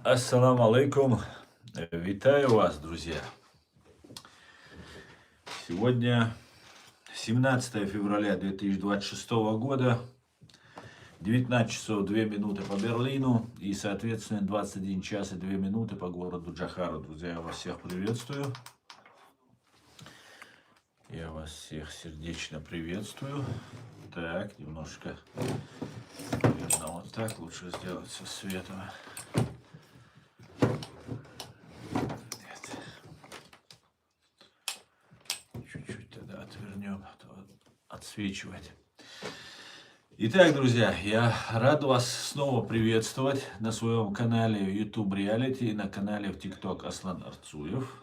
Ассаламу алейкум. Витаю вас, друзья. Сегодня 17 февраля 2026 года, 19 часов 2 минуты по Берлину и, соответственно, 21 час и 2 минуты по городу Джохару. Друзья, я вас всех приветствую. Я вас всех сердечно приветствую. Так, немножко, наверное, вот так лучше сделать со светом. Чуть-чуть тогда отвернем, а то отсвечивает. Итак, друзья, я рад вас снова приветствовать на своем канале YouTube Reality и на канале в TikTok Аслан Арцуев.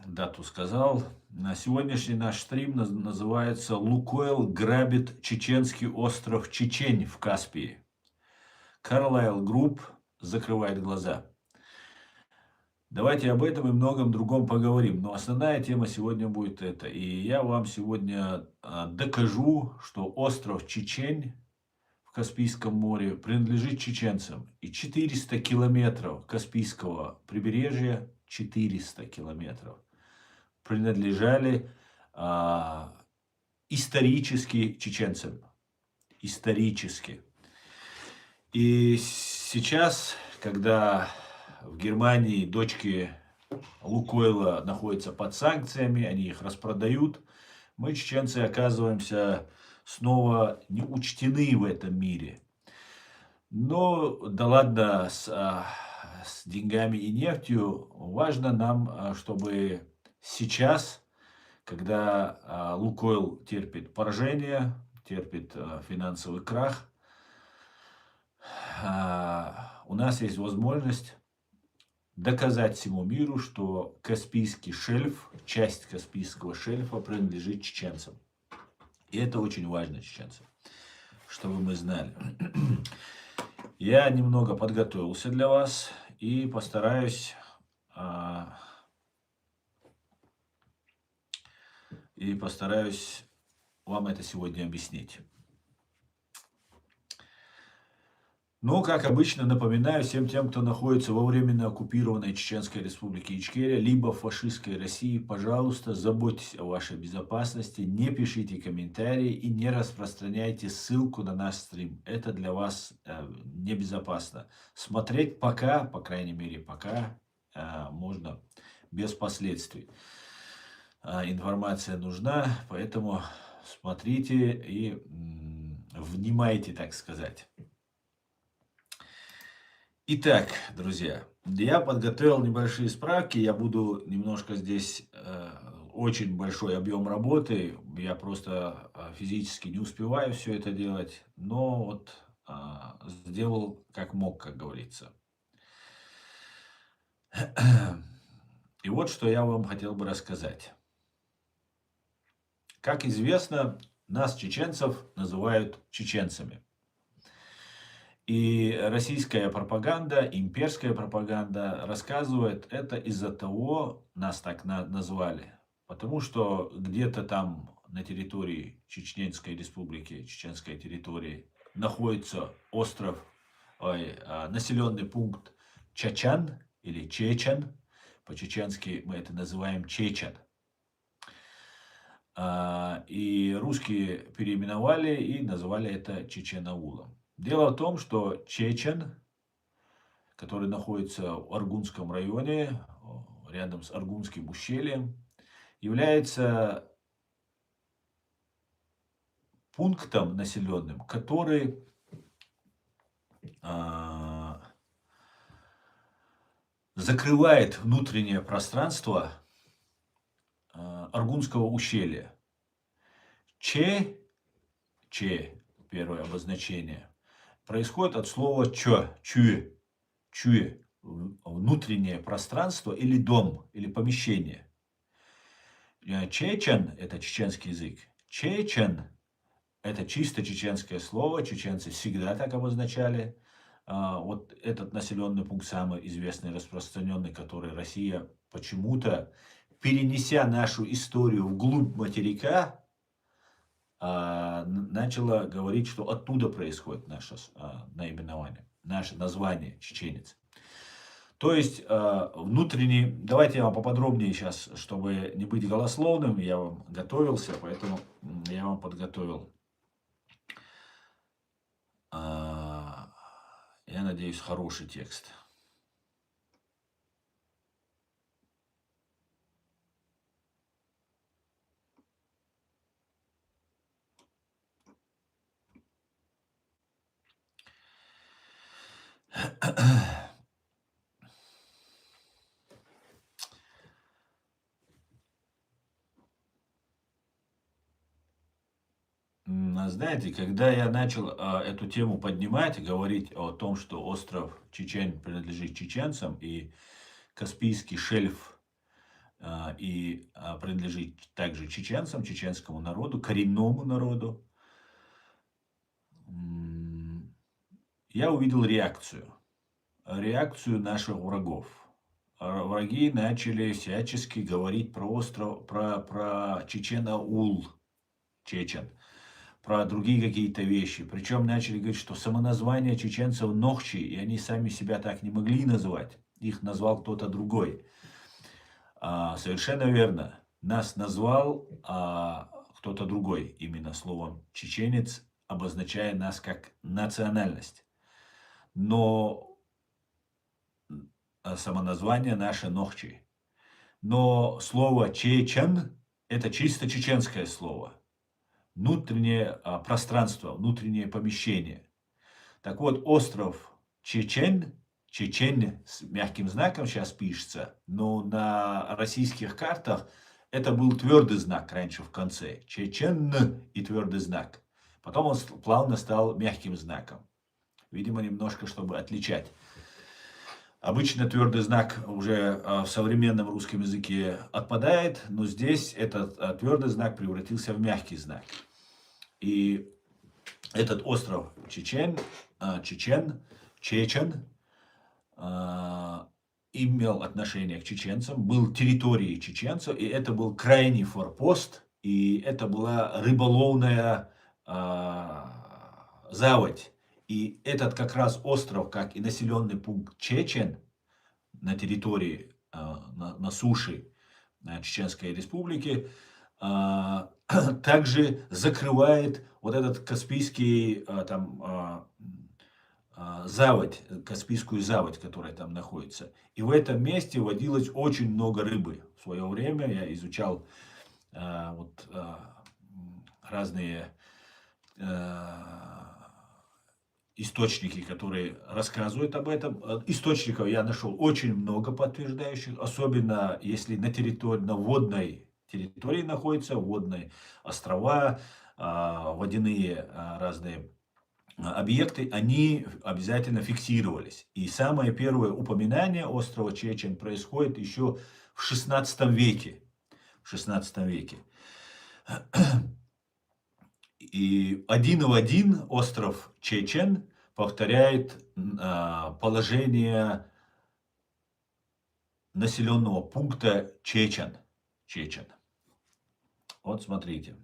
Дату сказал. На сегодняшний наш стрим называется «Лукойл грабит чеченский остров Чечень в Каспии». Carlyle Group закрывает глаза. Давайте об этом и многом другом поговорим. Но основная тема сегодня будет это. И я вам сегодня докажу, что остров Чечень в Каспийском море принадлежит чеченцам. И 400 километров Каспийского побережья, 400 километров, принадлежали исторически чеченцам. Исторически. И сейчас, когда в Германии дочки Лукойла находятся под санкциями, они их распродают, мы, чеченцы, оказываемся снова не учтены в этом мире. Но да ладно с деньгами и нефтью, важно нам, чтобы сейчас, когда Лукойл терпит поражение, терпит финансовый крах, у нас есть возможность доказать всему миру, что Каспийский шельф, часть Каспийского шельфа принадлежит чеченцам. И это очень важно чеченцам, чтобы мы знали. Я немного подготовился для вас и постараюсь вам это сегодня объяснить. Но, как обычно, напоминаю всем тем, кто находится во временно оккупированной Чеченской Республике Ичкерия, либо в фашистской России, пожалуйста, заботьтесь о вашей безопасности, не пишите комментарии и не распространяйте ссылку на наш стрим. Это для вас небезопасно. Смотреть пока, по крайней мере, пока можно без последствий. Информация нужна, поэтому смотрите и внимайте, так сказать. Итак, друзья, я подготовил небольшие справки, я буду немножко здесь, очень большой объем работы, я просто физически не успеваю все это делать, но вот сделал как мог, как говорится. И вот что я вам хотел бы рассказать. Как известно, нас, чеченцев, называют чеченцами. И российская пропаганда, имперская пропаганда рассказывает это из-за того, нас так назвали, потому что где-то там на территории Чеченской Республики, чеченской территории, находится остров, населенный пункт Чачан или Чечен, по-чеченски мы это называем Чечен. И русские переименовали и назвали это Чеченаулом. Дело в том, что Чечен, который находится в Аргунском районе, рядом с Аргунским ущельем, является пунктом населенным, который закрывает внутреннее пространство Аргунского ущелья. Че, первое обозначение, происходит от слова чо, чуе, чуе, внутреннее пространство или дом, или помещение. Чечен – это чеченский язык. Чечен – это чисто чеченское слово, чеченцы всегда так обозначали. Вот этот населенный пункт самый известный, распространенный, который Россия почему-то, перенеся нашу историю вглубь материка, начала говорить, что оттуда происходит наше наименование, наше название чеченец. То есть внутренний, давайте я вам поподробнее сейчас, чтобы не быть голословным, я вам готовился, поэтому я вам подготовил, я надеюсь, хороший текст. Знаете, когда я начал эту тему поднимать, говорить о том, что остров Чечен принадлежит чеченцам, и Каспийский шельф принадлежит также чеченцам, чеченскому народу, коренному народу, я увидел реакцию наших врагов. Враги начали всячески говорить про остров, про Чечен-Аул, Чечен, про другие какие-то вещи. Причем начали говорить, что самоназвание чеченцев Нохчи, и они сами себя так не могли назвать. Их назвал кто-то другой. Совершенно верно. Нас назвал кто-то другой, именно словом чеченец, обозначая нас как национальность. Но самоназвание наше Нохчи. Но слово Чечен – это чисто чеченское слово. Внутреннее пространство, внутреннее помещение. Так вот, остров Чечен, Чечен с мягким знаком сейчас пишется, но на российских картах это был твердый знак раньше в конце. Чечен и твердый знак. Потом он плавно стал мягким знаком. Видимо, немножко, чтобы отличать. Обычно твердый знак уже в современном русском языке отпадает, но здесь этот твердый знак превратился в мягкий знак. И этот остров Чечен имел отношение к чеченцам, был территорией чеченцев, и это был крайний форпост, и это была рыболовная заводь. И этот как раз остров, как и населенный пункт Чечен на территории, на суше Чеченской Республики, также закрывает вот этот Каспийский заводь, Каспийскую заводь, которая там находится. И в этом месте водилось очень много рыбы. В свое время я изучал разные источники, которые рассказывают об этом. Источников я нашел очень много подтверждающих, особенно если на водной территории находятся, водные острова, водяные разные объекты, они обязательно фиксировались. И самое первое упоминание острова Чечен происходит еще в 16 веке. В 16 веке. И один в один остров Чечен повторяет положение населенного пункта Чечен. Вот смотрите.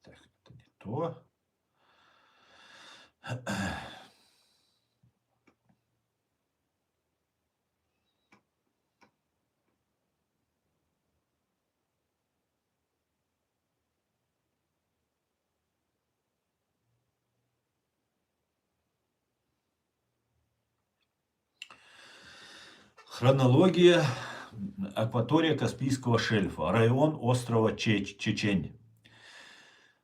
Так, это не то. Хронология. Акватория Каспийского шельфа. Район острова Чечень.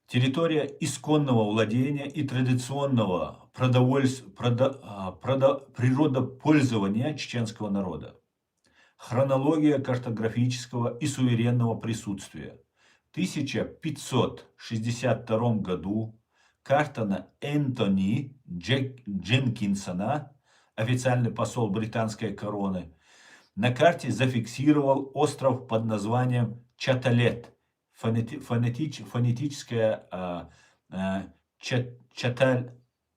Территория исконного владения и традиционного природопользования чеченского народа. Хронология картографического и суверенного присутствия. В 1562 году карта на Энтони Дженкинсона, официальный посол британской короны, на карте зафиксировал остров под названием Чаталет. Фонетическое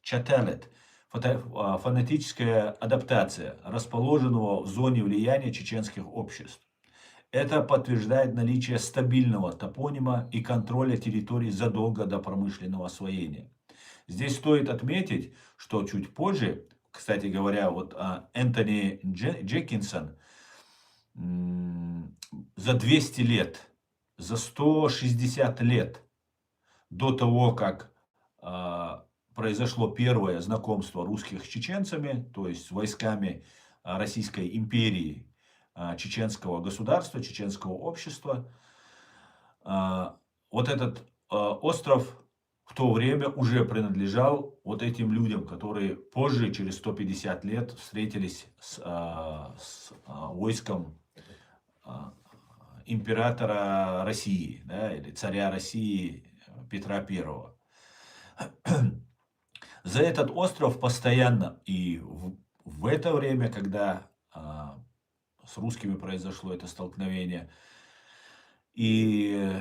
Чаталет. фонетическая адаптация расположенного в зоне влияния чеченских обществ. Это подтверждает наличие стабильного топонима и контроля территорий задолго до промышленного освоения. Здесь стоит отметить, что чуть позже, кстати говоря, вот Энтони Джекинсон за 200 лет, за 160 лет до того, как произошло первое знакомство русских с чеченцами, то есть с войсками Российской империи, чеченского государства, чеченского общества, вот этот остров в то время уже принадлежал вот этим людям, которые позже, через 150 лет, встретились с войском императора России, да, или царя России Петра I. За этот остров постоянно и в это время, когда с русскими произошло это столкновение, и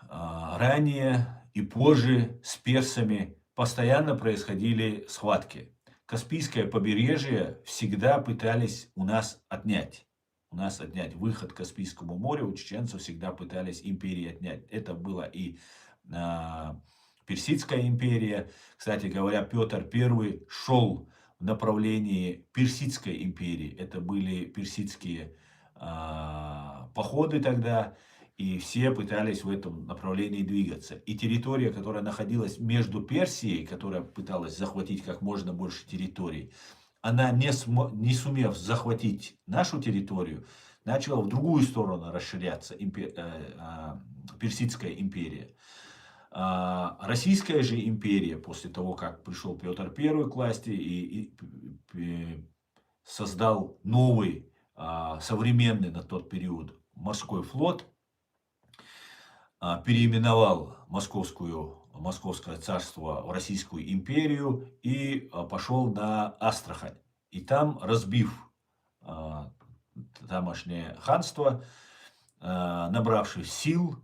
ранее, и позже с персами постоянно происходили схватки. Каспийское побережье всегда пытались у нас отнять. Выход к Каспийскому морю у чеченцев всегда пытались империи отнять. Это была и Персидская империя. Кстати говоря, Петр I шел в направлении Персидской империи. Это были персидские походы тогда. И все пытались в этом направлении двигаться. И территория, которая находилась между Персией, которая пыталась захватить как можно больше территорий, она, не сумев захватить нашу территорию, начала в другую сторону расширяться Персидская империя. Российская же империя, после того, как пришел Петр I к власти и создал новый, современный на тот период морской флот, переименовал Московское царство в Российскую империю и пошел на Астрахань. И там, разбив тамошнее ханство, набравшись сил,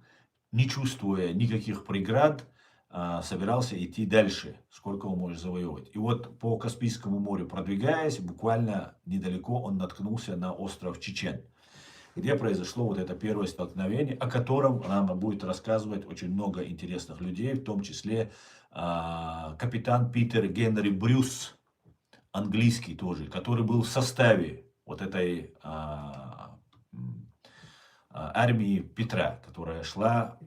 не чувствуя никаких преград, собирался идти дальше, сколько он может завоевать. И вот по Каспийскому морю продвигаясь, буквально недалеко он наткнулся на остров Чечен, где произошло вот это первое столкновение, о котором нам будет рассказывать очень много интересных людей, в том числе капитан Питер Генри Брюс, английский тоже, который был в составе вот этой армии Петра, которая шла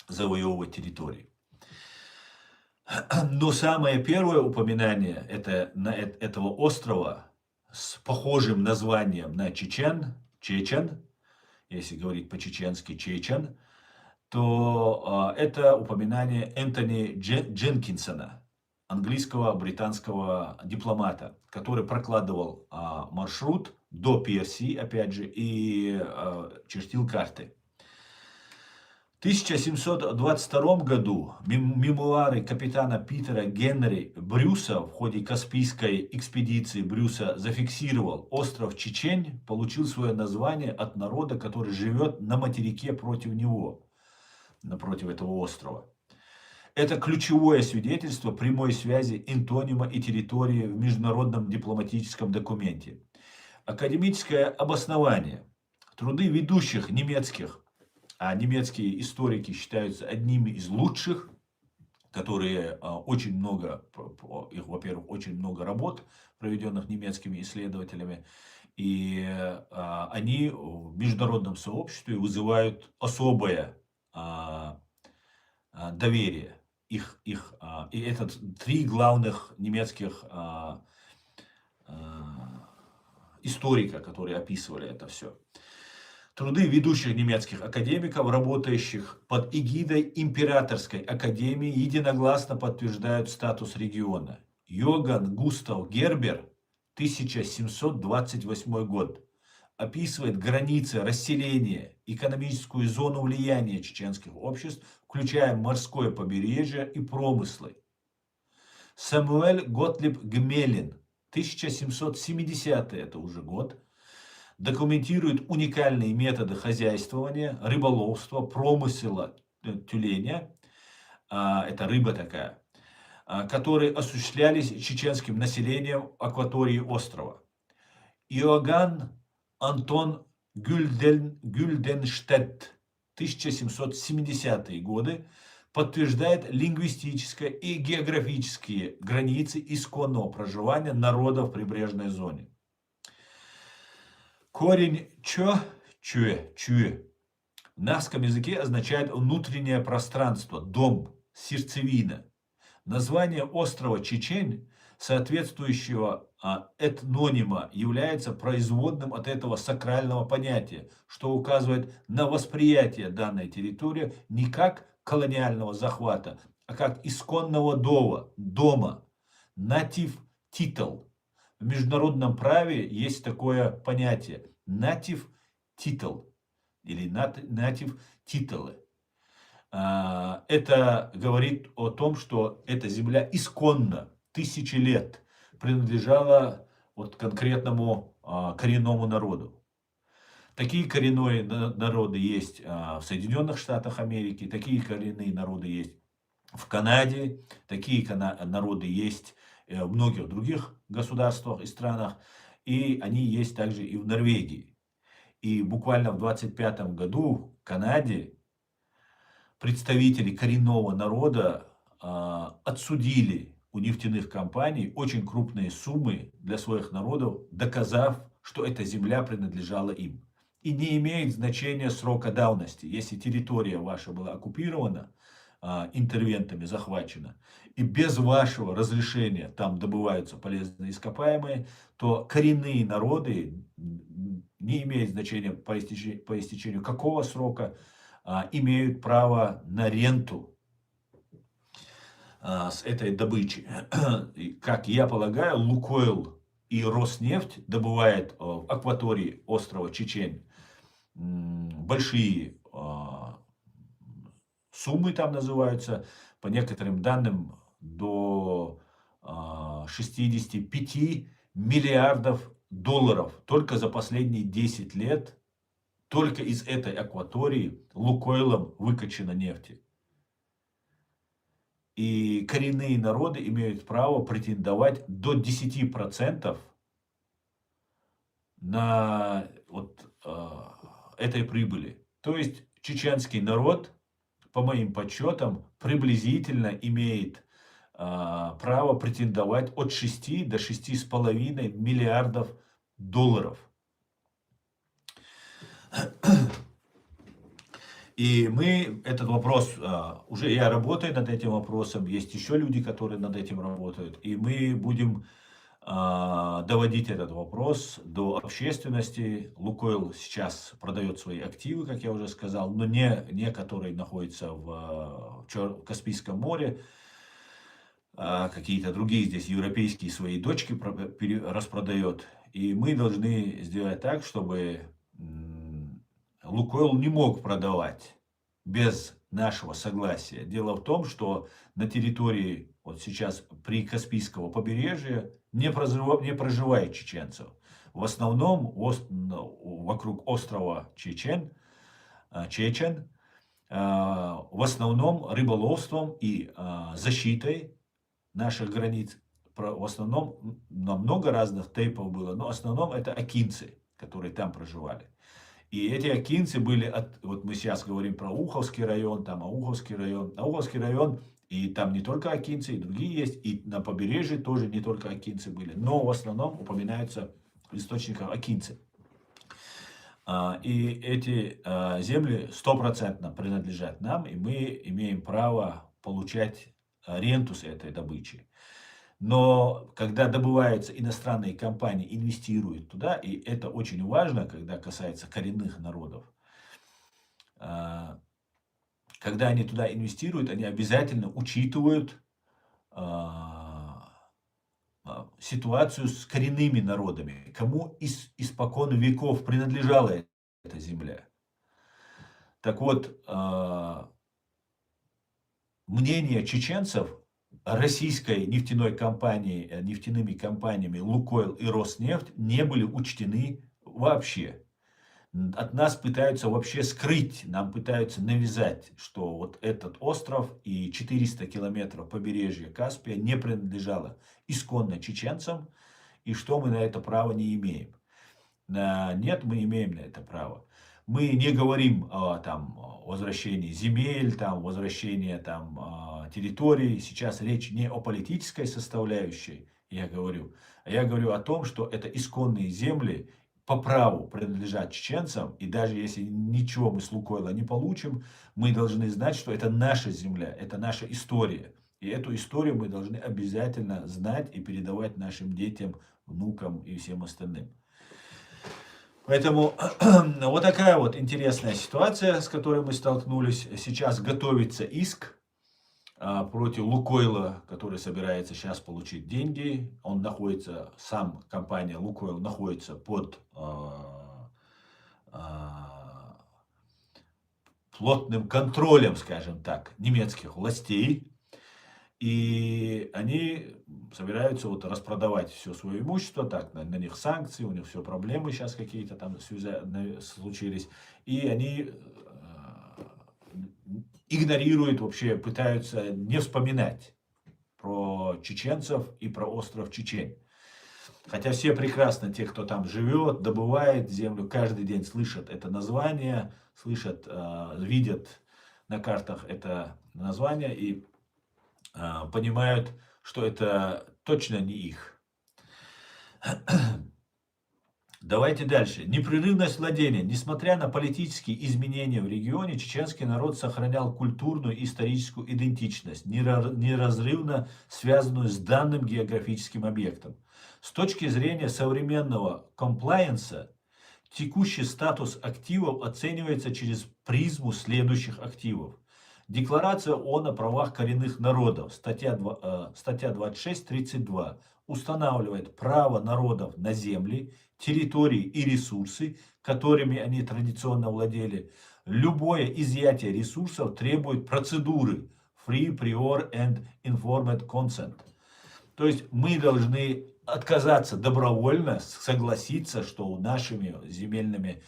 завоевывать территории. Но самое первое упоминание этого острова с похожим названием на Чечен, если говорить по-чеченски Чечен, то это упоминание Энтони Дженкинсона, английского британского дипломата, который прокладывал маршрут до Персии, опять же, и чертил карты. В 1722 году мемуары капитана Питера Генри Брюса в ходе Каспийской экспедиции Брюса зафиксировал: остров Чечень получил свое название от народа, который живет на материке против него, напротив этого острова. Это ключевое свидетельство прямой связи энтонима и территории в международном дипломатическом документе. Академическое обоснование. Труды ведущих немецких, а немецкие историки считаются одними из лучших, которые очень много, их, во-первых, очень много работ, проведенных немецкими исследователями, и они в международном сообществе вызывают особое доверие. И это три главных немецких историка, которые описывали это все. Труды ведущих немецких академиков, работающих под эгидой Императорской академии, единогласно подтверждают статус региона. Йоганн Густав Гербер, 1728 год, описывает границы расселения, экономическую зону влияния чеченских обществ, включая морское побережье и промыслы. Самуэль Готлиб Гмелин, 1770 это уже год, документирует уникальные методы хозяйствования, рыболовства, промысла тюленя, это рыба такая, которые осуществлялись чеченским населением акватории острова. Иоганн Антон Гюльденштедт, 1770-е годы, подтверждает лингвистические и географические границы исконного проживания народа в прибрежной зоне. Корень чуе в нахском языке означает внутреннее пространство, дом, сердцевина. Название острова Чечень, соответствующего этнонима, является производным от этого сакрального понятия, что указывает на восприятие данной территории не как колониального захвата, а как исконного дома, native title. В международном праве есть такое понятие native title или native title. Это говорит о том, что эта земля исконно, тысячи лет принадлежала вот конкретному коренному народу. Такие коренные народы есть в Соединенных Штатах Америки, такие коренные народы есть в Канаде, такие народы есть в многих других государствах и странах, и они есть также и в Норвегии. И буквально в 1925 году в Канаде представители коренного народа отсудили у нефтяных компаний очень крупные суммы для своих народов, доказав, что эта земля принадлежала им. И не имеет значения срока давности. Если территория ваша была оккупирована, интервентами захвачена, и без вашего разрешения там добываются полезные ископаемые, то коренные народы, не имеет значения по истечению какого срока, имеют право на ренту с этой добычи. Как я полагаю, Лукойл и Роснефть добывают в акватории острова Чечень большие суммы, там называются, по некоторым данным, до 65 миллиардов долларов только за последние 10 лет. Только из этой акватории Лукойлом выкачано нефти. И коренные народы имеют право претендовать до 10% на этой прибыли. То есть чеченский народ, по моим подсчетам, приблизительно имеет право претендовать от 6 до 6,5 миллиардов долларов. И мы этот вопрос, уже я работаю над этим вопросом, есть еще люди, которые над этим работают, и мы будем доводить этот вопрос до общественности. Лукойл сейчас продает свои активы, как я уже сказал, но не которые находятся в Каспийском море, какие-то другие здесь европейские свои дочки распродает. И мы должны сделать так, чтобы Лукойл не мог продавать без нашего согласия. Дело в том, что на территории вот сейчас при Каспийского побережья не проживает чеченцев. В основном вокруг острова Чечен, в основном рыболовством и защитой наших границ. В основном много разных типов было, но в основном это акинцы, которые там проживали. И эти акинцы были, вот мы сейчас говорим про Уховский район, там Ауховский район, и там не только акинцы, и другие есть, и на побережье тоже не только акинцы были, но в основном упоминаются в источниках акинцы. И эти земли 100% принадлежат нам, и мы имеем право получать ренту с этой добычи. Но когда добываются иностранные компании, инвестируют туда, и это очень важно, когда касается коренных народов, когда они туда инвестируют, они обязательно учитывают ситуацию с коренными народами, кому испокон веков принадлежала эта земля. Так вот, мнение чеченцев российской нефтяными компаниями Лукойл и Роснефть не были учтены вообще. От нас пытаются вообще скрыть, нам пытаются навязать, что вот этот остров и 400 километров побережья Каспия не принадлежало исконно чеченцам, и что мы на это право не имеем. Нет, мы имеем на это право. Мы не говорим о там, возвращении земель, там, возвращении там, территорий. Сейчас речь не о политической составляющей, я говорю, а я говорю о том, что это исконные земли по праву принадлежат чеченцам, и даже если ничего мы с Лукойла не получим, мы должны знать, что это наша земля, это наша история. И эту историю мы должны обязательно знать и передавать нашим детям, внукам и всем остальным. Поэтому вот такая вот интересная ситуация, с которой мы столкнулись. Сейчас готовится иск против Лукойла, который собирается сейчас получить деньги. Он находится, сам компания Лукойл находится под плотным контролем, скажем так, немецких властей. И они собираются вот распродавать все свое имущество, так, на них санкции, у них все проблемы сейчас какие-то там случились. И они игнорируют вообще, пытаются не вспоминать про чеченцев и про остров Чечень. Хотя все прекрасно, те, кто там живет, добывает землю, каждый день слышат это название, слышат, видят на картах это название и понимают, что это точно не их. Давайте дальше. Непрерывность владения. Несмотря на политические изменения в регионе, чеченский народ сохранял культурную и историческую идентичность, неразрывно связанную с данным географическим объектом. С точки зрения современного комплаенса, текущий статус активов оценивается через призму следующих активов. Декларация ООН о правах коренных народов, статья 26.32, устанавливает право народов на земли, территории и ресурсы, которыми они традиционно владели. Любое изъятие ресурсов требует процедуры Free, Prior and Informed Consent. То есть мы должны отказаться добровольно, согласиться, что нашими земельными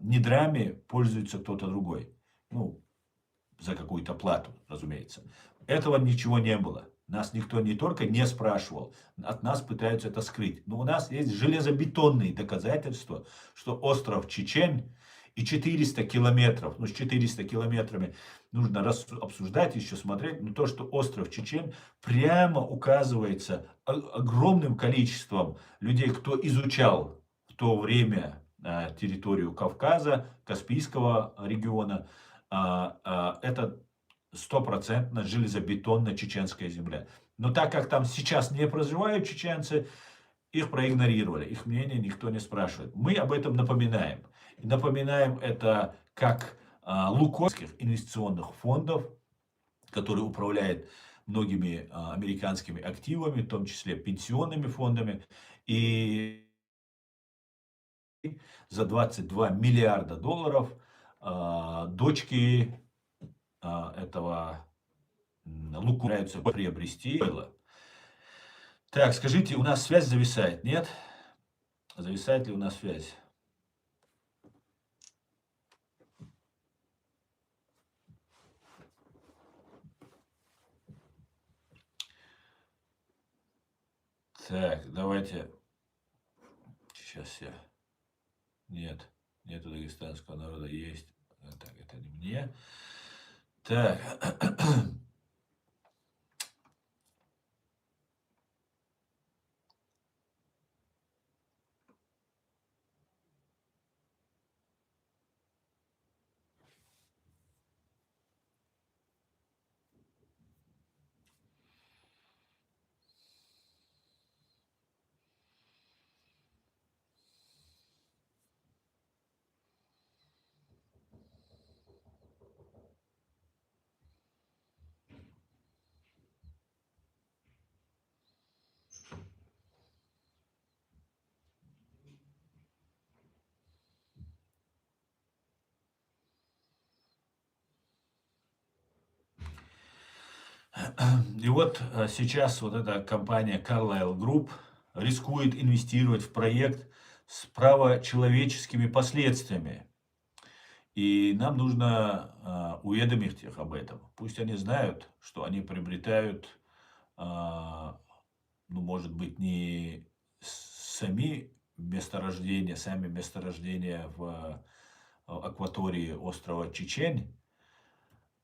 недрами пользуется кто-то другой. Ну, за какую-то плату, разумеется. Этого ничего не было. Нас никто не только не спрашивал, от нас пытаются это скрыть. Но у нас есть железобетонные доказательства, что остров Чечень и 400 километров, ну с 400 километрами нужно обсуждать, еще смотреть, но то, что остров Чечень прямо указывается огромным количеством людей, кто изучал в то время территорию Кавказа, Каспийского региона, это стопроцентно железобетонно-чеченская земля. Но так как там сейчас не проживают чеченцы, их проигнорировали, их мнение никто не спрашивает. Мы об этом напоминаем. И напоминаем это как лукойских инвестиционных фондов, которые управляют многими американскими активами, в том числе пенсионными фондами. И за 22 миллиарда долларов дочки этого Лукойла пытаются приобрести. Так, скажите, у нас связь зависает, нет? Зависает ли у нас связь? Так, давайте. Сейчас я. Нет, нету дагестанского народа, есть. Так, это не мне. Так. И вот сейчас вот эта компания Carlyle Group рискует инвестировать в проект с правочеловеческими последствиями. И нам нужно уведомить их об этом. Пусть они знают, что они приобретают, а, ну, может быть, не сами месторождения в акватории острова Чечень,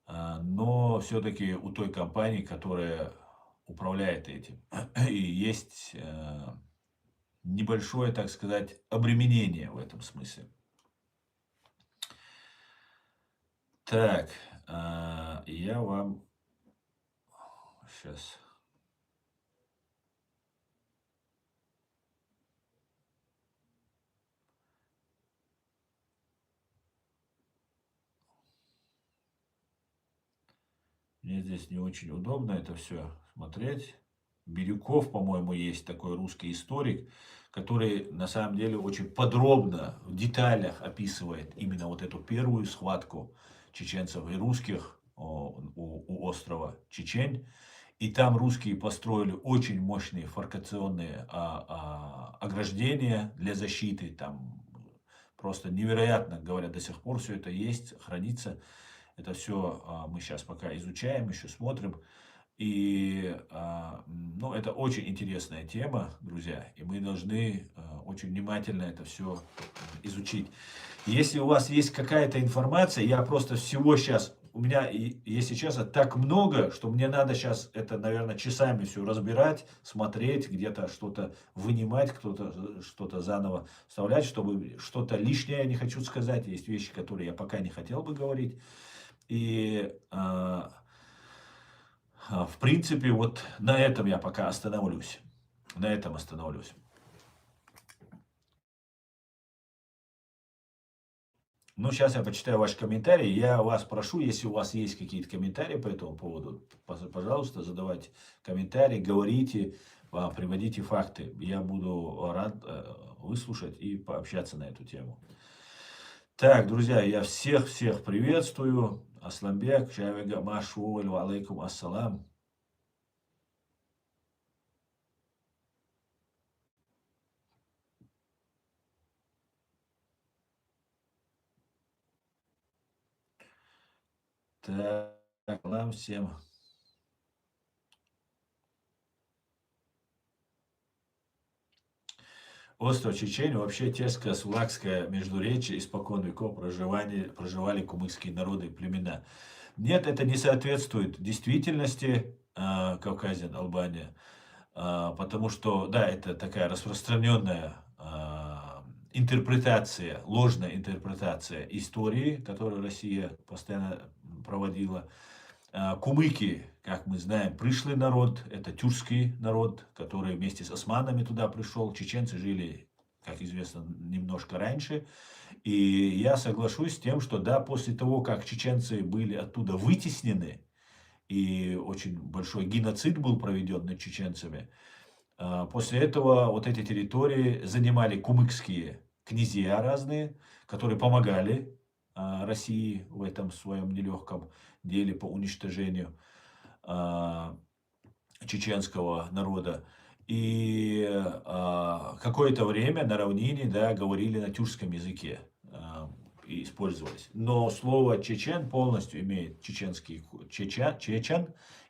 но все-таки у той компании, которая управляет этим. И есть небольшое, так сказать, обременение в этом смысле. Так, я вам сейчас... Мне здесь не очень удобно это все смотреть. Бирюков, по-моему, есть такой русский историк, который на самом деле очень подробно, в деталях описывает именно вот эту первую схватку чеченцев и русских у острова Чечень. И там русские построили очень мощные форкационные ограждения для защиты. Там просто невероятно, говорят, до сих пор все это есть, хранится. Это все мы сейчас пока изучаем, еще смотрим. И ну, это очень интересная тема, друзья, и мы должны очень внимательно это все изучить. Если у вас есть какая-то информация, я просто всего сейчас, у меня, если честно, так много, что мне надо сейчас это, наверное, часами все разбирать, смотреть, где-то что-то вынимать, кто-то что-то заново вставлять, чтобы что-то лишнее я не хочу сказать. Есть вещи, которые я пока не хотел бы говорить. И в принципе, вот на этом я пока остановлюсь. На этом остановлюсь. Ну, сейчас я почитаю ваши комментарии. Я вас прошу, если у вас есть какие-то комментарии по этому поводу, пожалуйста, задавайте комментарии, говорите, приводите факты. Я буду рад выслушать и пообщаться на эту тему. Так, друзья, я всех приветствую. Асламбек, Чавега, Машу, алейкум ассалам. Так, нам всем. Остров Чечень, вообще Терско-Сулакское междуречие, испокон веков проживали кумыкские народы и племена. Нет, это не соответствует действительности Кавказия, Албания, потому что, да, это такая распространенная интерпретация, ложная интерпретация истории, которую Россия постоянно проводила. Кумыки, как мы знаем, пришлый народ, это тюркский народ, который вместе с османами туда пришел. Чеченцы жили, как известно, немножко раньше. И я соглашусь с тем, что да, после того, как чеченцы были оттуда вытеснены, и очень большой геноцид был проведен над чеченцами, после этого вот эти территории занимали кумыкские князья разные, которые помогали России в этом своем нелегком деле по уничтожению чеченского народа. И какое-то время на равнине, да, говорили на тюркском языке и использовались. Но слово чечен полностью имеет чечен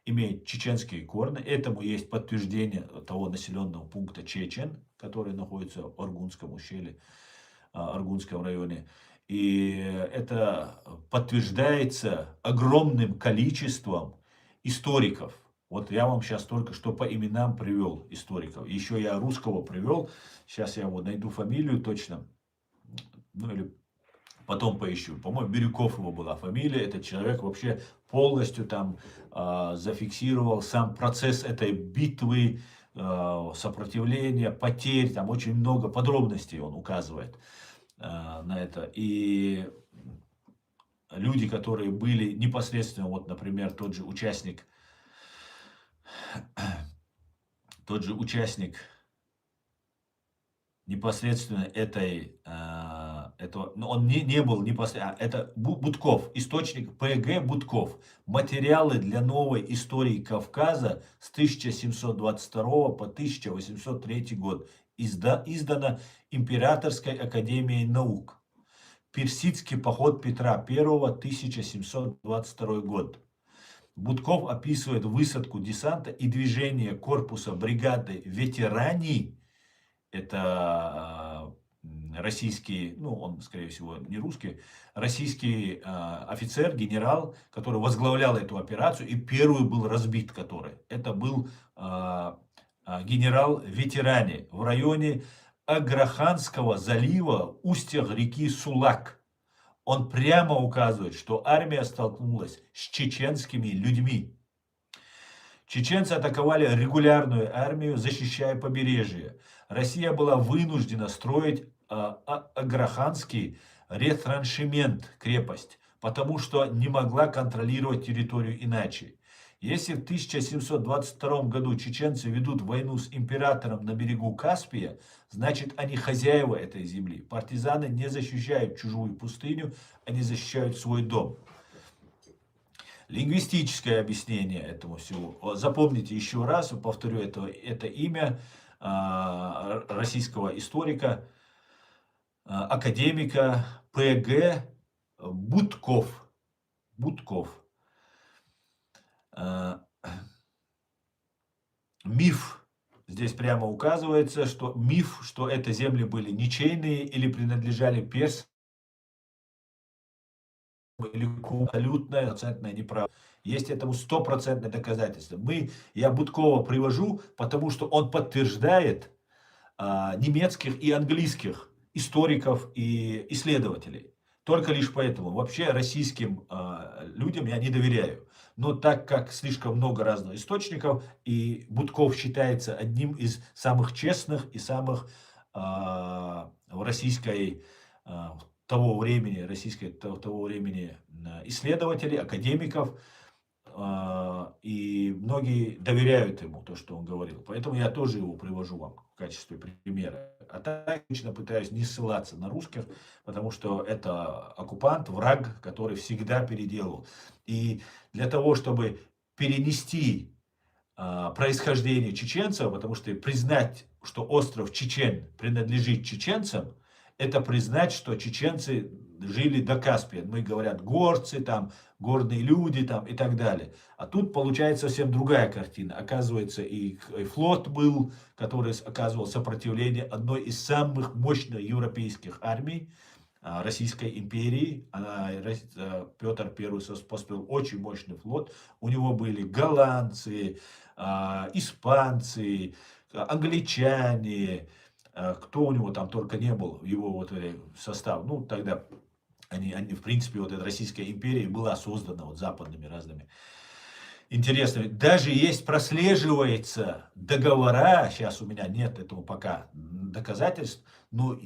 имеет чеченские корни. Этому есть подтверждение того населенного пункта Чечен, который находится в Аргунском ущелье, Аргунском районе. И это подтверждается огромным количеством историков. Вот я вам сейчас только что по именам привел историков. Еще я русского привел. Сейчас я вот найду фамилию точно. Ну или потом поищу. По-моему, Бирюков его была фамилия. Этот человек вообще полностью там зафиксировал сам процесс этой битвы, сопротивления, потерь. Там очень много подробностей он указывает на это. И люди, которые были непосредственно, вот, например, тот же участник непосредственно но он не был непосредственно, это Будков, источник П.Г. Будков. Материалы для новой истории Кавказа с 1722 по 1803 год. издано Императорской академией наук. Персидский поход Петра I, 1722 год. Будков описывает высадку десанта и движение корпуса бригады ветераний. Это российский, ну он, скорее всего, не русский, российский офицер, генерал, который возглавлял эту операцию и первый был разбит который. Это был генерал Ветерани в районе Аграханского залива, устья реки Сулак. Он прямо указывает, что армия столкнулась с чеченскими людьми. Чеченцы атаковали регулярную армию, защищая побережье. Россия была вынуждена строить Аграханский ретраншемент, крепость, потому что не могла контролировать территорию иначе. Если в 1722 году чеченцы ведут войну с императором на берегу Каспия, значит они хозяева этой земли. Партизаны не защищают чужую пустыню, они защищают свой дом. Лингвистическое объяснение этому всему. Запомните еще раз, повторю это имя российского историка, академика П.Г. Будков. Миф. Здесь прямо указывается, что миф, что это земли были ничейные или принадлежали персам, или абсолютное, процентное неправда. Есть этому стопроцентное доказательство. Я Будкова привожу, потому что он подтверждает немецких и английских историков и исследователей. Только лишь поэтому. Вообще российским людям я не доверяю. Но так как слишком много разных источников, и Будков считается одним из самых честных и самых в российской того времени исследователей, академиков, и многие доверяют ему, то, что он говорил. Поэтому я тоже его привожу вам в качестве примера. А так лично пытаюсь не ссылаться на русских, потому что это оккупант, враг, который всегда переделывал. И для того, чтобы перенести происхождение чеченцев, потому что признать, что остров Чечен принадлежит чеченцам, это признать, что чеченцы жили до Каспия. Мы говорят горцы, там, горные люди там, и так далее. А тут получается совсем другая картина. Оказывается, и флот был, который оказывал сопротивление одной из самых мощных европейских армий Российской империи. Петр I построил очень мощный флот. У него были голландцы, испанцы, англичане, кто у него там только не был, его вот состав. Ну, тогда они в принципе, вот эта Российская империя была создана вот западными разными интересными. Даже есть, прослеживается договора, сейчас у меня нет этого пока доказательств, но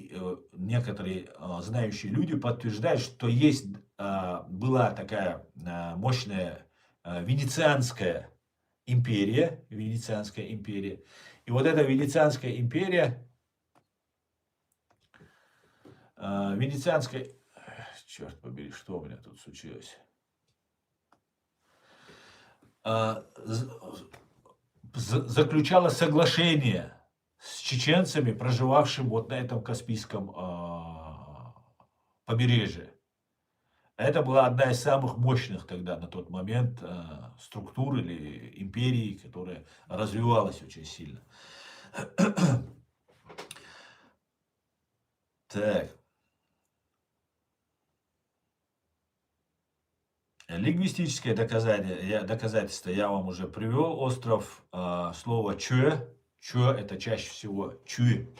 некоторые знающие люди подтверждают, что есть, была такая мощная Венецианская империя, и вот эта Венецианская империя, черт побери, что у меня тут случилось? Заключала соглашение с чеченцами, проживавшими вот на этом Каспийском побережье. Это была одна из самых мощных тогда на тот момент структур или империй, которая развивалась очень сильно. Так. Лингвистическое доказательство я вам уже привел. Остров, слово чö. Чö это чаще всего чуй.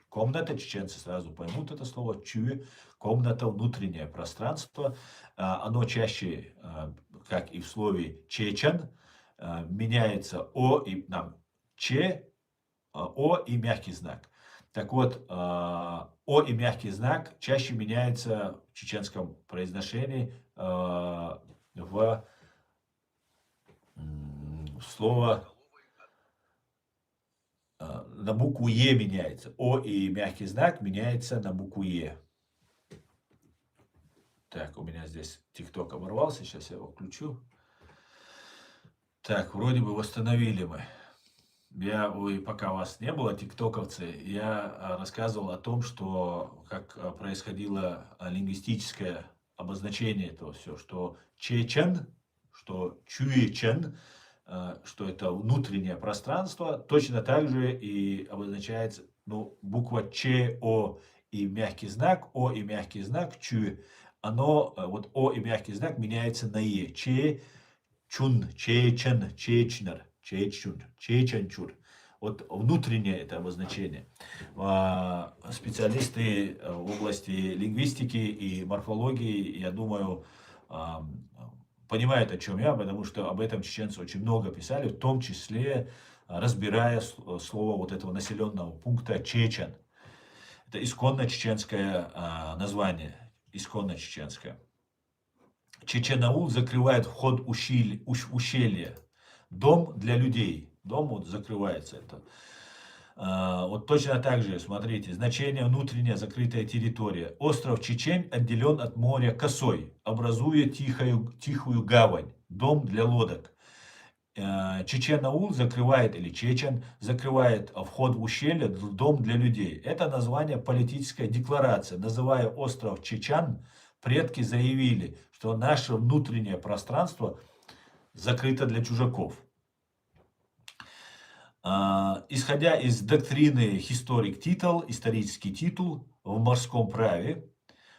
Комната, чеченцы сразу поймут это слово чуй. Комната, внутреннее пространство. Оно чаще, как и в слове чечен, меняется о и о и мягкий знак. Так вот, о и мягкий знак чаще меняется в чеченском произношении в слово на букву Е меняется. О и мягкий знак меняется на букву Е. Так, у меня здесь ТикТок оборвался, сейчас я его включу. Так, вроде бы восстановили мы. Пока вас не было, тиктоковцы, я рассказывал о том, что как происходило лингвистическое обозначение этого все, что чечен, что чуечен, что это внутреннее пространство, точно так же и обозначается, ну, буква Ч, О и мягкий знак, О и мягкий знак, Чу, оно, вот О и мягкий знак меняется на Е. Че, Чун, Чечен, Чечнер, Чечун, Чеченчур. Вот внутреннее это обозначение. Специалисты в области лингвистики и морфологии, я думаю, понимают, о чем я, потому что об этом чеченцы очень много писали, в том числе разбирая слово вот этого населенного пункта Чечен. Это исконно чеченское название, исконно чеченское. Чеченаул закрывает вход ущелья. Дом для людей. Дом вот закрывается это. Вот точно так же, смотрите, значение внутренняя закрытая территория. Остров Чечень отделен от моря косой, образуя тихую гавань. Дом для лодок. Чеченаул закрывает, или Чечен закрывает вход в ущелье, дом для людей. Это название политическая декларация. Называя остров Чечен, предки заявили, что наше внутреннее пространство закрыто для чужаков. Исходя из доктрины исторический титул в морском праве,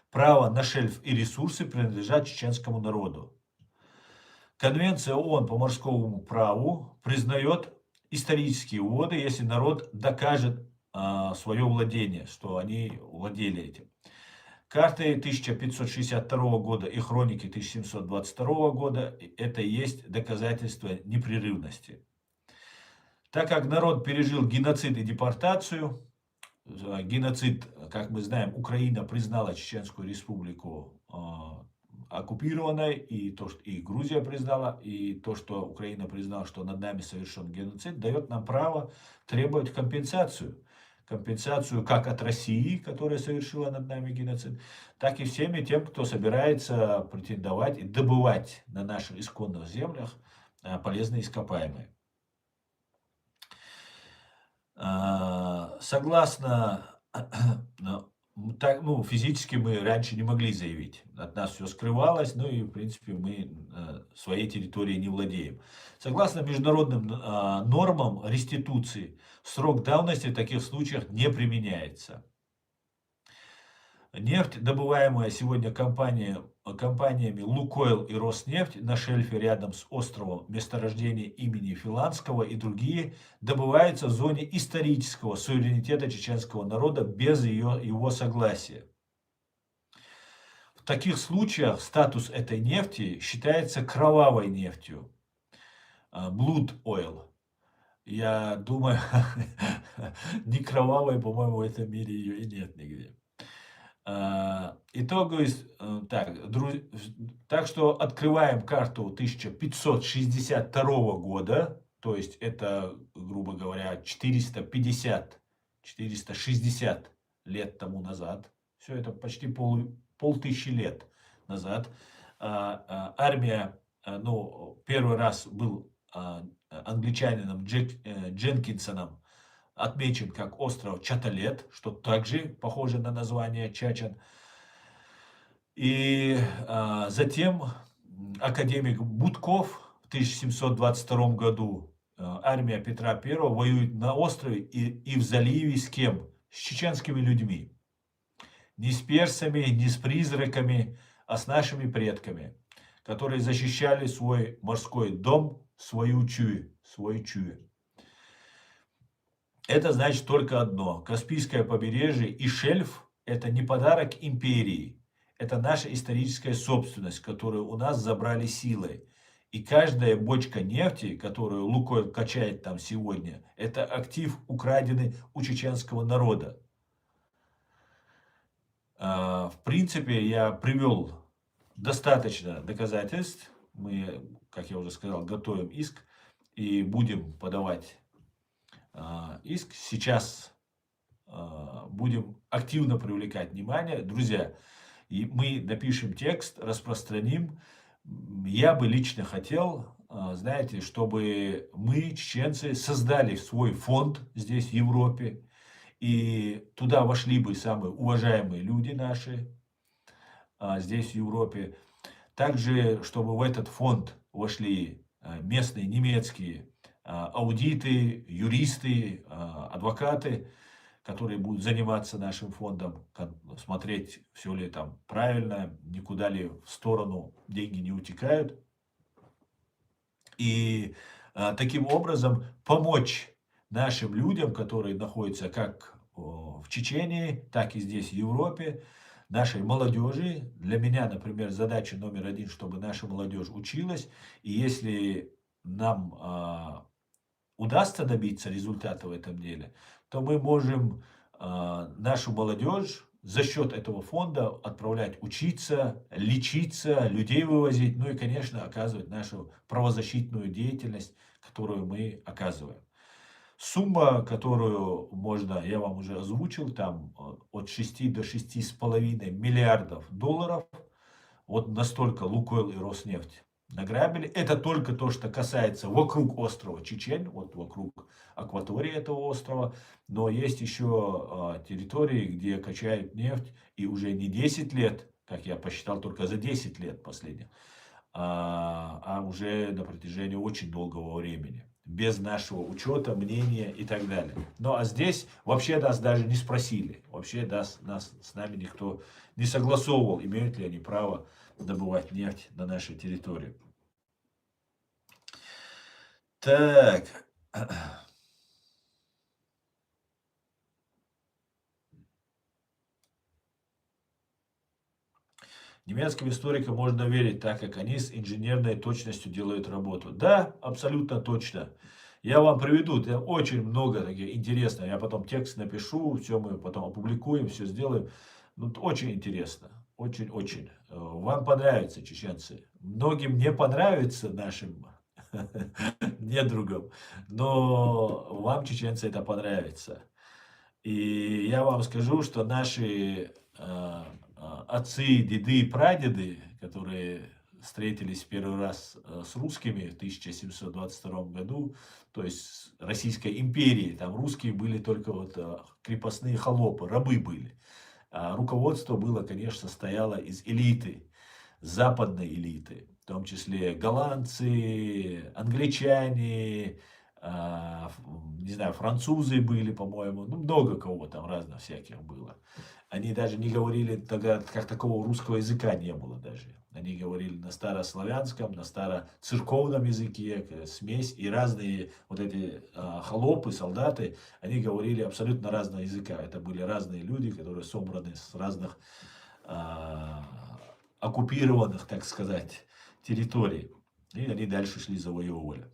право на шельф и ресурсы принадлежат чеченскому народу. Конвенция ООН по морскому праву признает исторические воды, если народ докажет свое владение, что они владели этим. Карты 1562 года и хроники 1722 года – это и есть доказательство непрерывности. Так как народ пережил геноцид и депортацию, геноцид, как мы знаем, Украина признала Чеченскую республику оккупированной, и Грузия признала, и то, что Украина признала, что над нами совершен геноцид, дает нам право требовать компенсацию. Компенсацию как от России, которая совершила над нами геноцид, так и всеми тем, кто собирается претендовать и добывать на наших исконных землях полезные ископаемые. Согласно, физически мы раньше не могли заявить, от нас все скрывалось, ну и в принципе мы своей территорией не владеем. Согласно международным нормам реституции, срок давности в таких случаях не применяется. Нефть, добываемая сегодня компаниями «Лукойл» и «Роснефть» на шельфе рядом с островом месторождения имени Филанского и другие, добывается в зоне исторического суверенитета чеченского народа без его согласия. В таких случаях статус этой нефти считается кровавой нефтью, blood oil. Я думаю, не кровавой, по-моему, в этом мире ее и нет нигде. Так что открываем карту 1562 года, то есть это, грубо говоря, 460 лет тому назад. Все это почти полтысячи лет назад. Армия, первый раз был англичанином Дженкинсоном отмечен как остров Чаталет, что также похоже на название Чечен. И затем академик Будков в 1722 году, армия Петра I воюет на острове и в заливе с кем? С чеченскими людьми. Не с персами, не с призраками, а с нашими предками, которые защищали свой морской дом, свой чуй. Это значит только одно. Каспийское побережье и шельф – это не подарок империи. Это наша историческая собственность, которую у нас забрали силой. И каждая бочка нефти, которую Лукойл качает там сегодня, это актив, украденный у чеченского народа. В принципе, я привел достаточно доказательств. Мы, как я уже сказал, готовим иск и будем подавать иск. Сейчас будем активно привлекать внимание. Друзья, мы напишем текст, распространим. Я бы лично хотел знаете, чтобы мы, чеченцы, создали свой фонд здесь, в Европе, и туда вошли бы самые уважаемые люди наши здесь, в Европе. Также, чтобы в этот фонд вошли местные немецкие аудиты, юристы, адвокаты, которые будут заниматься нашим фондом, смотреть, все ли там правильно, никуда ли в сторону деньги не утекают. И таким образом помочь нашим людям, которые находятся как в Чечении, так и здесь, в Европе, нашей молодежи. Для меня, например, задача номер один, чтобы наша молодежь училась. И если нам удастся добиться результата в этом деле, то мы можем нашу молодежь за счет этого фонда отправлять учиться, лечиться, людей вывозить, ну и, конечно, оказывать нашу правозащитную деятельность, которую мы оказываем. Сумма, которую можно, я вам уже озвучил, там от 6 до 6,5 миллиардов долларов, вот настолько Лукойл и Роснефть награбили. Это только то, что касается вокруг острова Чечен, вот вокруг акватории этого острова. Но есть еще территории, где качают нефть, и уже не 10 лет, как я посчитал, только за 10 лет последних, а уже на протяжении очень долгого времени. Без нашего учета, мнения и так далее. Ну а здесь вообще нас даже не спросили. Вообще нас с нами никто не согласовывал, имеют ли они право добывать нефть на нашей территории. Так. Немецким историкам можно верить, так как они с инженерной точностью делают работу. Да, абсолютно точно. Я вам приведу, там очень много таких интересных. Я потом текст напишу, все мы потом опубликуем, все сделаем. Ну, очень интересно. Очень-очень. Вам понравится, чеченцы. Многим не понравится нашим недругам, но вам, чеченцы, это понравится. И я вам скажу, что наши отцы, деды и прадеды, которые встретились в первый раз с русскими в 1722 году, то есть с Российской империей, там русские были только вот крепостные холопы, рабы были. А руководство было, конечно, состояло из элиты, западной элиты, в том числе голландцы, англичане, не знаю, французы были, по-моему, ну, много кого там разных всяких было. Они даже не говорили тогда, как такого русского языка не было даже. Они говорили на старославянском, на староцерковном языке, смесь, и разные вот эти холопы, солдаты, они говорили абсолютно разного языка. Это были разные люди, которые собраны с разных оккупированных, так сказать, территорий. И они дальше шли завоевывали.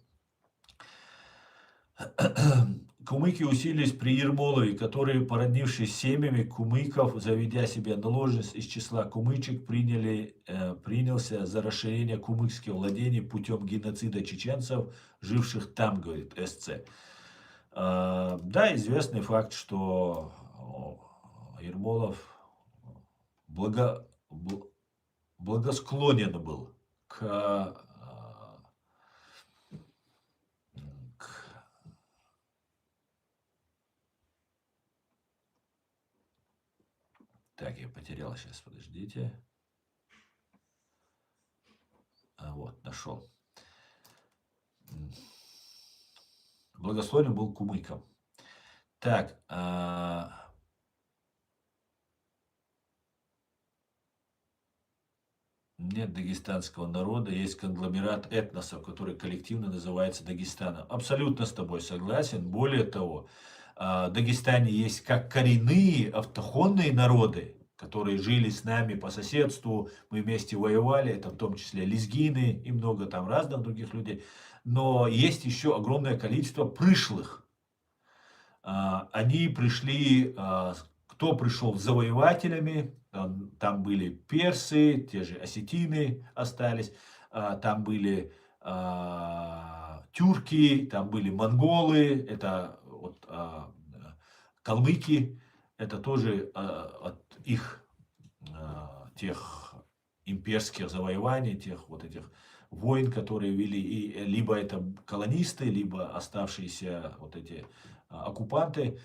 Кумыки усилились при Ермолове, которые, породнившись семьями кумыков, заведя себе наложниц из числа кумычек, принялся за расширение кумыкских владений путем геноцида чеченцев, живших там, говорит СЦ. Да, известный факт, что Ермолов благосклонен был к Так, я потерял сейчас, подождите. Вот, нашел. Благословен был кумыком. Так, нет дагестанского народа, есть конгломерат этносов, который коллективно называется Дагестаном. Абсолютно с тобой согласен. Более того, в Дагестане есть как коренные автохонные народы, которые жили с нами по соседству, мы вместе воевали, это в том числе лезгины и много там разных других людей. Но есть еще огромное количество пришлых. Они пришли, кто пришел с завоевателями, там были персы, те же осетины остались, там были тюрки, там были монголы, это вот, калмыки, это тоже от их тех имперских завоеваний, тех вот этих войн, которые вели, и либо это колонисты, либо оставшиеся вот эти оккупанты.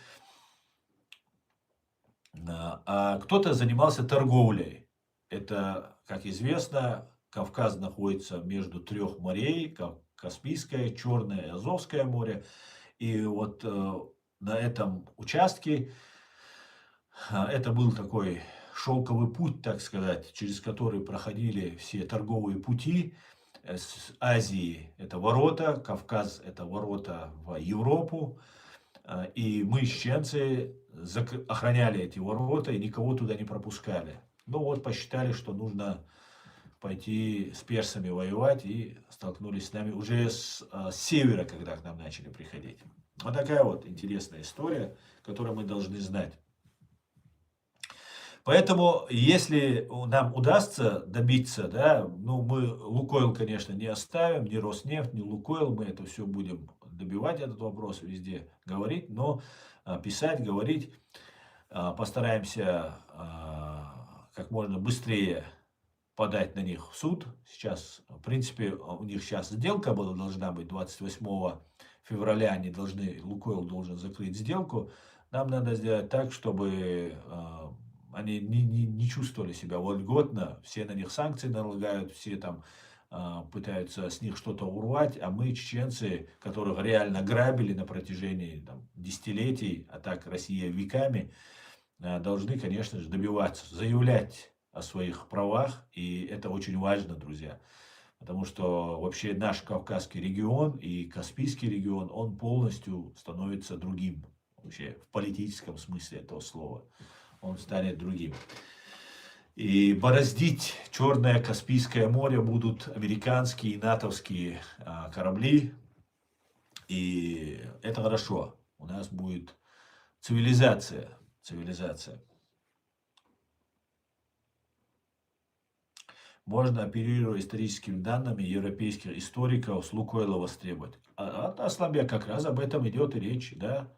А кто-то занимался торговлей. Это, как известно, Кавказ находится между трех морей: Каспийское, Черное и Азовское море. И вот на этом участке это был такой шелковый путь, так сказать, через который проходили все торговые пути. С Азии это ворота, Кавказ это ворота в Европу. И мы, чеченцы, охраняли эти ворота и никого туда не пропускали. Ну вот посчитали, что нужно пойти с персами воевать, и столкнулись с нами уже с севера, когда к нам начали приходить. Вот такая вот интересная история, которую мы должны знать. Поэтому, если нам удастся добиться, да, ну, мы Лукойл, конечно, не оставим, ни Роснефть, ни Лукойл, мы это все будем добивать, этот вопрос везде говорить, но писать, говорить, постараемся как можно быстрее подать на них в суд. Сейчас, в принципе, у них сейчас сделка должна быть 28 февраля, они должны, Лукойл должен закрыть сделку. Нам надо сделать так, чтобы они не чувствовали себя вольготно, все на них санкции налагают, все там пытаются с них что-то урвать, а мы, чеченцы, которых реально грабили на протяжении там, десятилетий, а так Россия веками, должны, конечно же, добиваться, заявлять о своих правах, и это очень важно, друзья. Потому что вообще наш Кавказский регион и Каспийский регион, он полностью становится другим, вообще в политическом смысле этого слова. Он станет другим. И бороздить Черное Каспийское море будут американские и натовские корабли. И это хорошо. У нас будет цивилизация. Можно, оперируя историческими данными европейских историков, с Лукойла востребовать. От Аслабе как раз об этом идет и речь, да.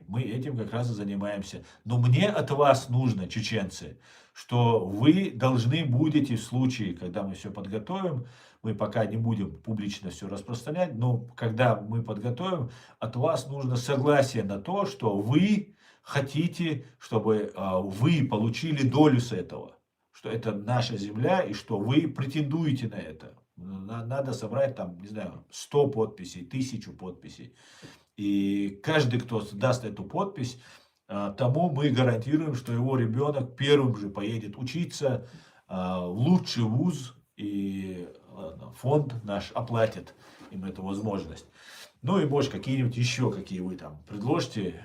Мы этим как раз и занимаемся. Но мне от вас нужно, чеченцы, что вы должны будете в случае, когда мы все подготовим, мы пока не будем публично все распространять, но когда мы подготовим, от вас нужно согласие на то, что вы хотите, чтобы вы получили долю с этого, что это наша земля и что вы претендуете на это. Надо собрать там, не знаю, 100 подписей, 1000 подписей. И каждый, кто даст эту подпись, тому мы гарантируем, что его ребенок первым же поедет учиться в лучший вуз, и фонд наш оплатит им эту возможность. Ну и, может, какие-нибудь еще, какие вы там предложите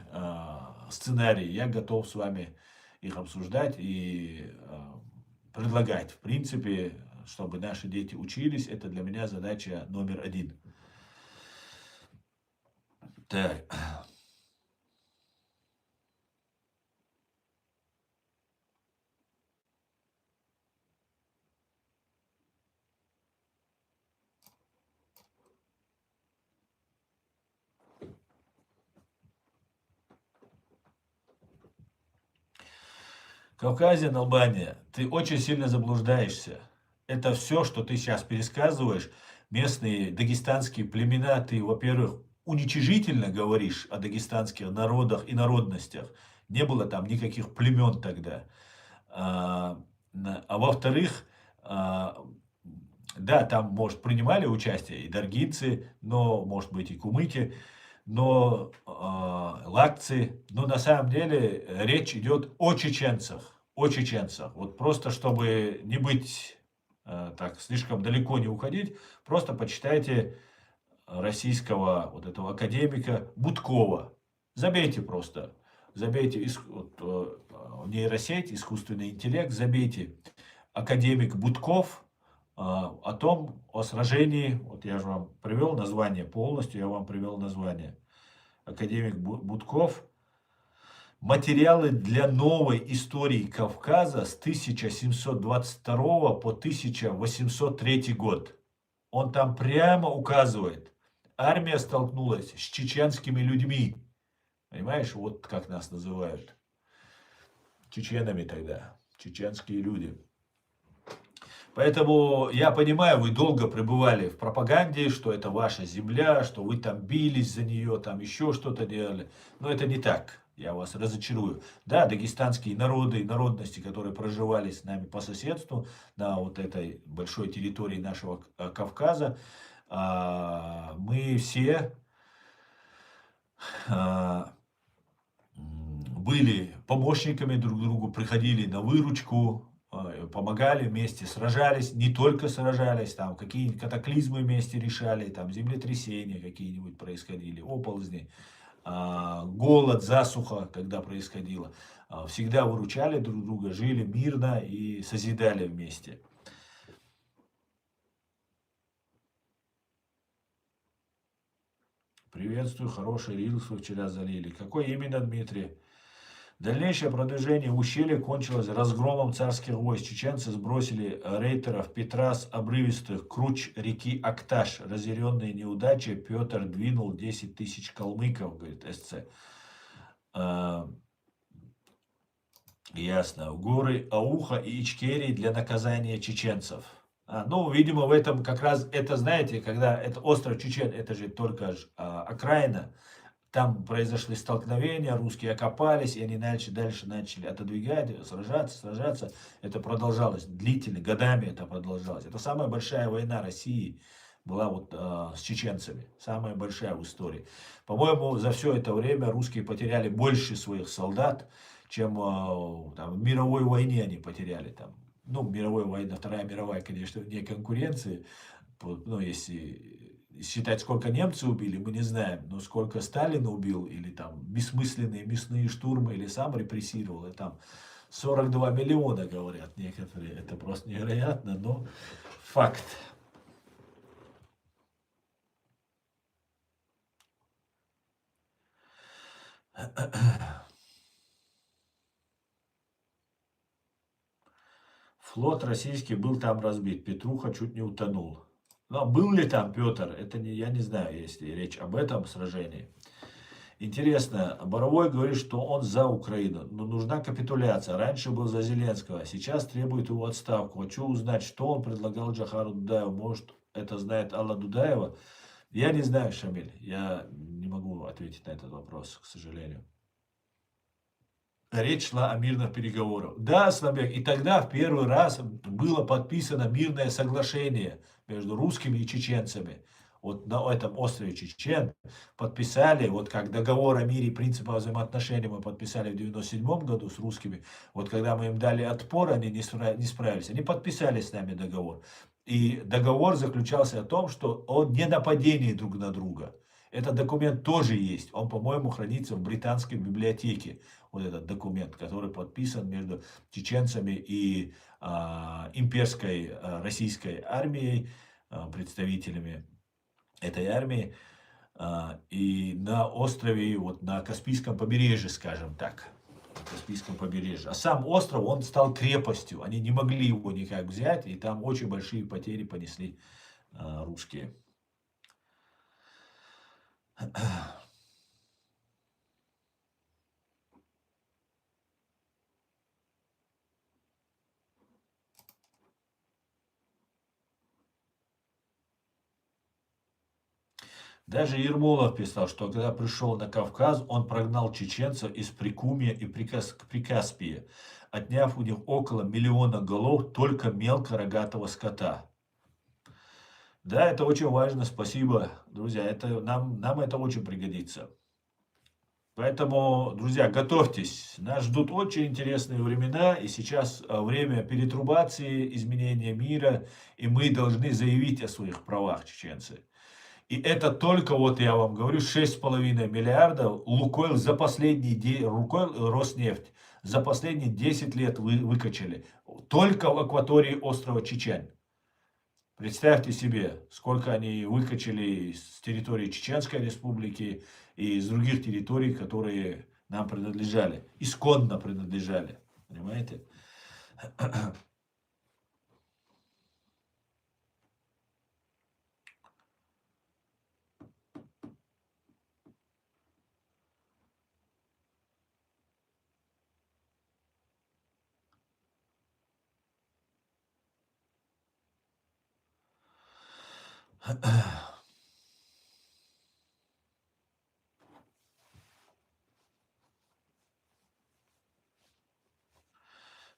сценарии, я готов с вами их обсуждать и предлагать. В принципе, чтобы наши дети учились, это для меня задача номер 1. Так. Кавказин, Албания, ты очень сильно заблуждаешься. Это все, что ты сейчас пересказываешь, местные дагестанские племена, ты, во-первых, уничижительно говоришь о дагестанских народах и народностях. Не было там никаких племен тогда. А во-вторых, да, там, может, принимали участие и даргинцы, но, может быть, и кумыки, но лакцы, но на самом деле речь идет о чеченцах, Вот просто, чтобы не быть так слишком далеко не уходить, просто почитайте российского вот этого академика Будкова. Забейте просто, забейте нейросеть, искусственный интеллект, забейте академик Будков о сражении, вот я же вам привел название полностью, я вам привел название. Академик Будков. Материалы для новой истории Кавказа с 1722 по 1803 год. Он там прямо указывает, армия столкнулась с чеченскими людьми. Понимаешь, вот как нас называют. Чеченами тогда. Чеченские люди. Поэтому я понимаю, вы долго пребывали в пропаганде, что это ваша земля, что вы там бились за нее, там еще что-то делали. Но это не так. Я вас разочарую. Да, дагестанские народы и народности, которые проживали с нами по соседству на вот этой большой территории нашего Кавказа, мы все а, были помощниками друг другу, приходили на выручку, помогали вместе, сражались, не только сражались, там какие-нибудь катаклизмы вместе решали, там землетрясения какие-нибудь происходили, оползни, голод, засуха, когда происходило. Всегда выручали друг друга, жили мирно и созидали вместе. Приветствую, хороший рилс вы вчера залили. Какой именно, Дмитрий? Дальнейшее продвижение в ущелье кончилось разгромом царских войск. Чеченцы сбросили рейтеров Петра с обрывистых круч реки Акташ. Разъяренные неудачей Петр двинул 10 тысяч калмыков, говорит СЦ. Ясно. В горы Ауха и Ичкерии для наказания чеченцев. Ну, видимо, в этом как раз, это, знаете, когда это остров Чечен, это же только окраина. Там произошли столкновения, русские окопались, и они дальше начали отодвигать, сражаться. Это продолжалось длительно, годами это продолжалось. Это самая большая война России была вот с чеченцами. Самая большая в истории. По-моему, за все это время русские потеряли больше своих солдат, чем там, в мировой войне они потеряли. Там. Ну, мировой война, Вторая мировая, конечно, вне конкуренции. Ну, если считать, сколько немцы убили, мы не знаем, но сколько Сталин убил, или там бессмысленные мясные штурмы, или сам репрессировал, и там 42 миллиона, говорят некоторые. Это просто невероятно, но факт. Флот российский был там разбит, Петруха чуть не утонул. Но был ли там Петр, это не, я не знаю, если речь об этом сражении. Интересно, Боровой говорит, что он за Украину, но нужна капитуляция. Раньше был за Зеленского, сейчас требует его отставку. Хочу узнать, что он предлагал Джохару Дудаеву. Может, это знает Алла Дудаева? Я не знаю, Шамиль. Я не могу ответить на этот вопрос, к сожалению. Речь шла о мирных переговорах. Да, Славяк, и тогда в первый раз было подписано мирное соглашение между русскими и чеченцами. Вот на этом острове Чечен подписали, вот как договор о мире и принципах взаимоотношений мы подписали в 1997 году с русскими. Вот когда мы им дали отпор, они не справились. Они подписали с нами договор. И договор заключался о том, что о ненападении друг на друга. Этот документ тоже есть. Он, по-моему, хранится в британской библиотеке. Вот этот документ, который подписан между чеченцами и имперской российской армией, представителями этой армии. И на острове, вот на Каспийском побережье, скажем так. На Каспийском побережье. А сам остров, он стал крепостью. Они не могли его никак взять. И там очень большие потери понесли русские. Даже Ермолов писал, что когда пришел на Кавказ, он прогнал чеченцев из Прикумья и Прикаспия, отняв у них около 1 миллиона голов только мелкорогатого скота. Да, это очень важно, спасибо, друзья, это, нам это очень пригодится. Поэтому, друзья, готовьтесь, нас ждут очень интересные времена, и сейчас время перетрубации, изменения мира, и мы должны заявить о своих правах, чеченцы. И это только, вот я вам говорю, 6,5 миллиардов Лукойл за последние, Лукойл, Роснефть за последние 10 лет выкачали. Только в акватории острова Чечен. Представьте себе, сколько они выкачали с территории Чеченской Республики и из других территорий, которые нам принадлежали, исконно принадлежали. Понимаете?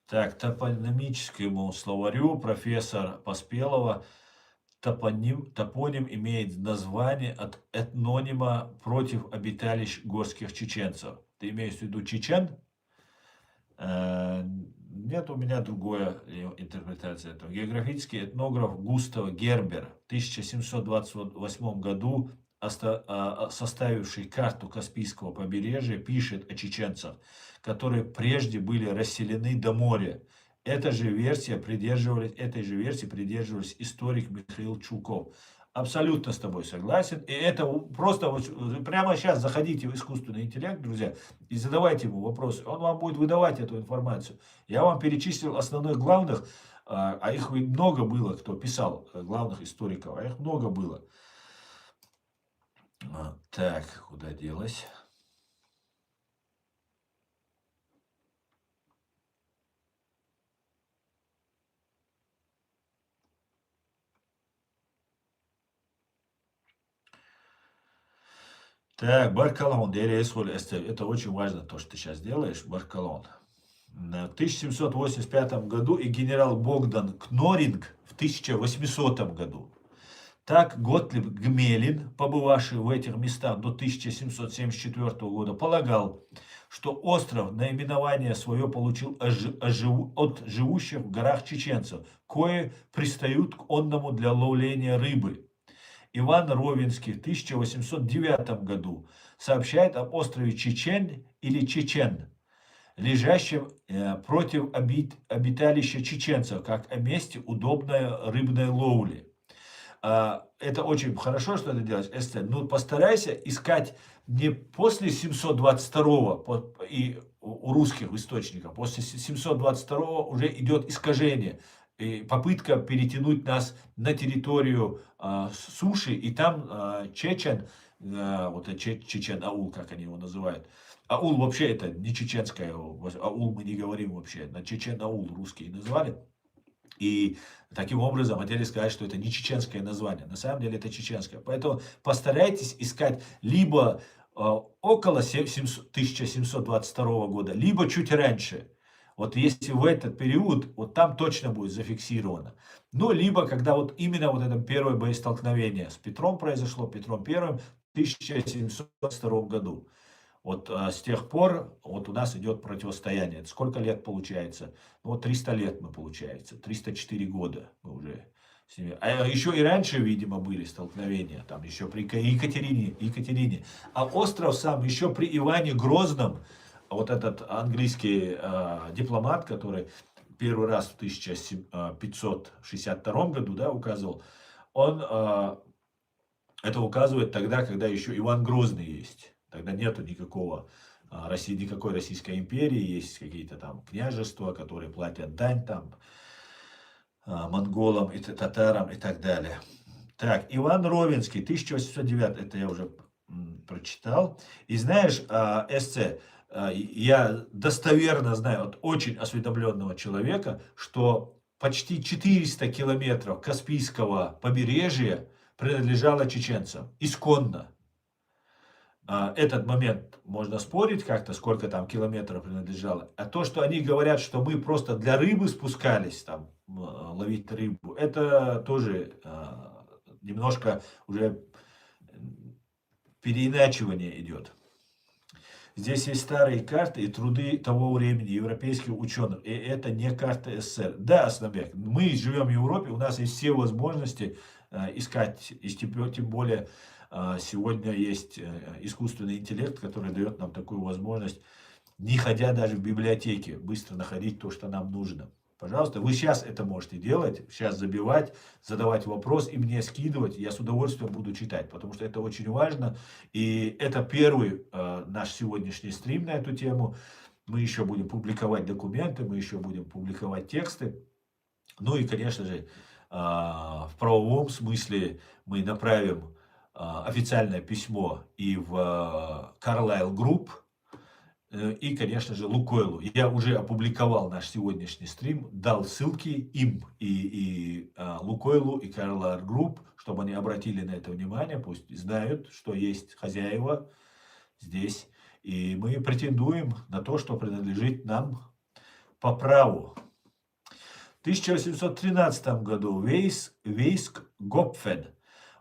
Так, топонимическому словарю профессор Поспелова топоним имеет название от этнонима против обиталищ горских чеченцев. Ты имеешь в виду чечен? Нет, у меня другая интерпретация этого. Географический этнограф Густав Гербер в 1728 году, составивший карту Каспийского побережья, пишет о чеченцах, которые прежде были расселены до моря. Этой же версии придерживались историк Михаил Чулков. Абсолютно с тобой согласен. И это просто вот прямо сейчас заходите в искусственный интеллект, друзья, и задавайте ему вопросы. Он вам будет выдавать эту информацию. Я вам перечислил основных главных, а их много было, кто писал, главных историков, а их много было. Так, куда делось? Так, Баркалон, это очень важно, то, что ты сейчас делаешь, Баркалон. В 1785 году и генерал Богдан Кноринг в 1800 году. Так Готлиб Гмелин, побывавший в этих местах до 1774 года, полагал, что остров наименование свое получил от живущих в горах чеченцев, кое пристают к онному для ловления рыбы. Иван Ровенский в 1809 году сообщает об острове Чечен или Чечен, лежащем против обиталища чеченцев, как о месте удобной рыбной ловли. Это очень хорошо, что ты делаешь, Эстер. Но постарайся искать не после 722 и у русских источников. После 722 уже идет искажение. И попытка перетянуть нас на территорию суши, и там Чечен, вот Чечен Аул, как они его называют. Аул вообще это не чеченское, Аул мы не говорим вообще, на Чечен Аул русские назвали. И таким образом хотели сказать, что это не чеченское название. На самом деле это чеченское. Поэтому постарайтесь искать либо около 1722 года, либо чуть раньше. Вот если в этот период, вот там точно будет зафиксировано. Ну, либо когда вот именно вот это первое боестолкновение с Петром произошло, Петром Первым в 1722 году. Вот с тех пор вот у нас идет противостояние. Сколько лет получается? Ну, вот 300 лет мы получается. 304 года мы уже с ними. А еще и раньше, видимо, были столкновения. Там еще при Екатерине. А остров сам еще при Иване Грозном, вот этот английский дипломат, который первый раз в 1562 году, да, указывал, он это указывает тогда, когда еще Иван Грозный есть. Тогда нету никакой Российской империи, есть какие-то там княжества, которые платят дань там монголам и татарам и так далее. Так, Иван Ровенский, 1809, это я уже прочитал. И знаешь, СЦ, я достоверно знаю от очень осведомленного человека, что почти 400 километров Каспийского побережья принадлежало чеченцам, исконно. Этот момент можно спорить как-то, сколько там километров принадлежало. А то, что они говорят, что мы просто для рыбы спускались там ловить рыбу, это тоже немножко уже переиначивание идет. Здесь есть старые карты и труды того времени европейских ученых. И это не карта СССР. Да, Асланбек, мы живем в Европе, у нас есть все возможности искать, и тем более сегодня есть искусственный интеллект, который дает нам такую возможность, не ходя даже в библиотеке, быстро находить то, что нам нужно. Пожалуйста, вы сейчас это можете делать, сейчас забивать, задавать вопрос и мне скидывать, я с удовольствием буду читать, потому что это очень важно. И это первый наш сегодняшний стрим на эту тему. Мы еще будем публиковать документы, мы еще будем публиковать тексты. Ну и, конечно же, в правовом смысле мы направим официальное письмо и в Carlyle Group, и, конечно же, Лукойлу. Я уже опубликовал наш сегодняшний стрим, дал ссылки им и Лукойлу, и Карла Групп, чтобы они обратили на это внимание, пусть знают, что есть хозяева здесь. И мы претендуем на то, что принадлежит нам по праву. В 1813 году Вейск Гопфен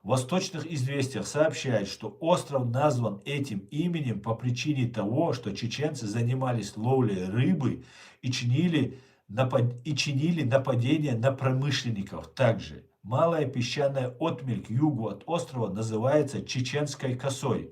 в «Восточных известиях» сообщает, что остров назван этим именем по причине того, что чеченцы занимались ловлей рыбы и чинили нападения на промышленников. Также малая песчаная отмель к югу от острова называется Чеченской косой.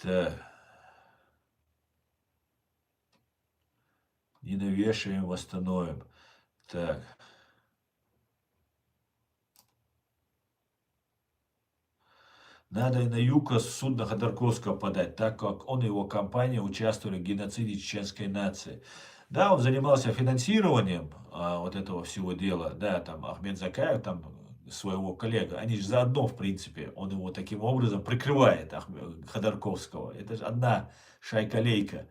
Так. Не навешаем, восстановим. Так. Надо и на юг судно Ходорковского подать, так как он и его компания участвовали в геноциде чеченской нации. Да, он занимался финансированием вот этого всего дела. Да, там Ахмед Закаев, там своего коллега, они же заодно, в принципе, он его таким образом прикрывает, Ходорковского. Это же одна шайка-лейка.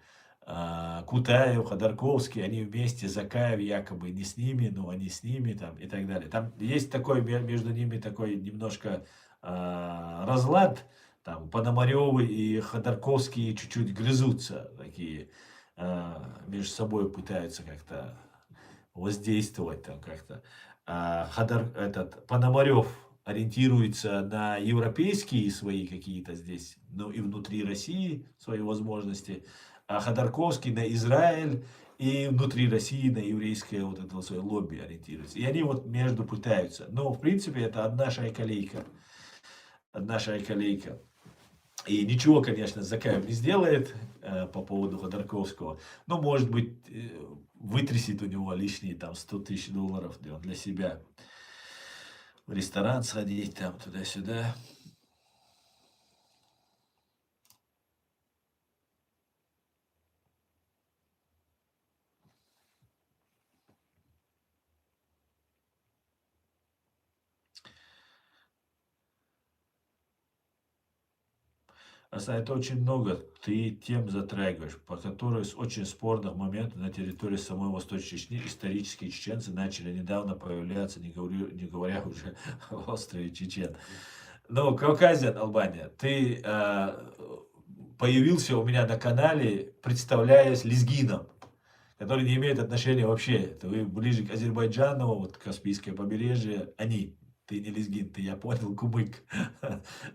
Кутаев, Ходорковский, они вместе, Закаев якобы не с ними, но они с ними там и так далее. Там есть такой между ними такой немножко разлад, там Пономаревы и Ходорковские чуть-чуть грызутся, такие между собой пытаются как-то воздействовать там как-то. Пономарев ориентируется на европейские свои какие-то здесь, ну и внутри России свои возможности, а Ходорковский на Израиль и внутри России на еврейское вот это свое лобби ориентируется. И они вот между пытаются. Но в принципе это одна шайка-лейка. Одна шайка-лейка. И ничего, конечно, Закаев не сделает по поводу Ходорковского. Но, может быть, вытрясет у него лишние там 100 тысяч долларов для себя. В ресторан сходить, там туда-сюда. Это очень много ты тем затрагиваешь, по которой с очень спорных моментов на территории самой Восточной Чечни исторические чеченцы начали недавно появляться, не говоря уже о острове Чечен. Но Кавказиан, Албания, ты появился у меня на канале, представляясь лезгином, который не имеет отношения вообще. Вы ближе к Азербайджану, вот Каспийское побережье, они. Ты не лезгин, ты, я понял, кумык.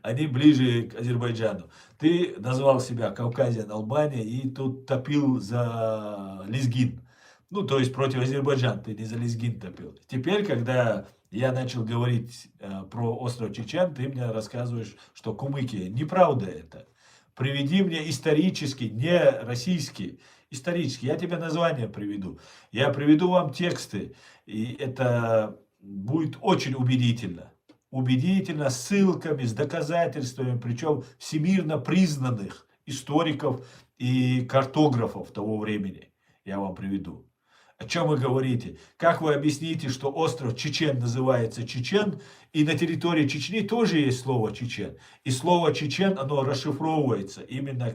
Они ближе к Азербайджану. Ты назвал себя Кавказиан, Албания и тут топил за лезгин. Ну, то есть против Азербайджана, ты не за лезгин топил. Теперь, когда я начал говорить про остров Чечен, ты мне рассказываешь, что кумыки. Неправда это. Приведи мне исторический, не российский, исторический. Я тебе название приведу. Я приведу вам тексты. И это будет очень убедительно. Убедительно, с ссылками, с доказательствами, причем всемирно признанных историков и картографов того времени. Я вам приведу. О чем вы говорите? Как вы объясните, что остров Чечен называется Чечен, и на территории Чечни тоже есть слово Чечен. И слово Чечен, оно расшифровывается именно,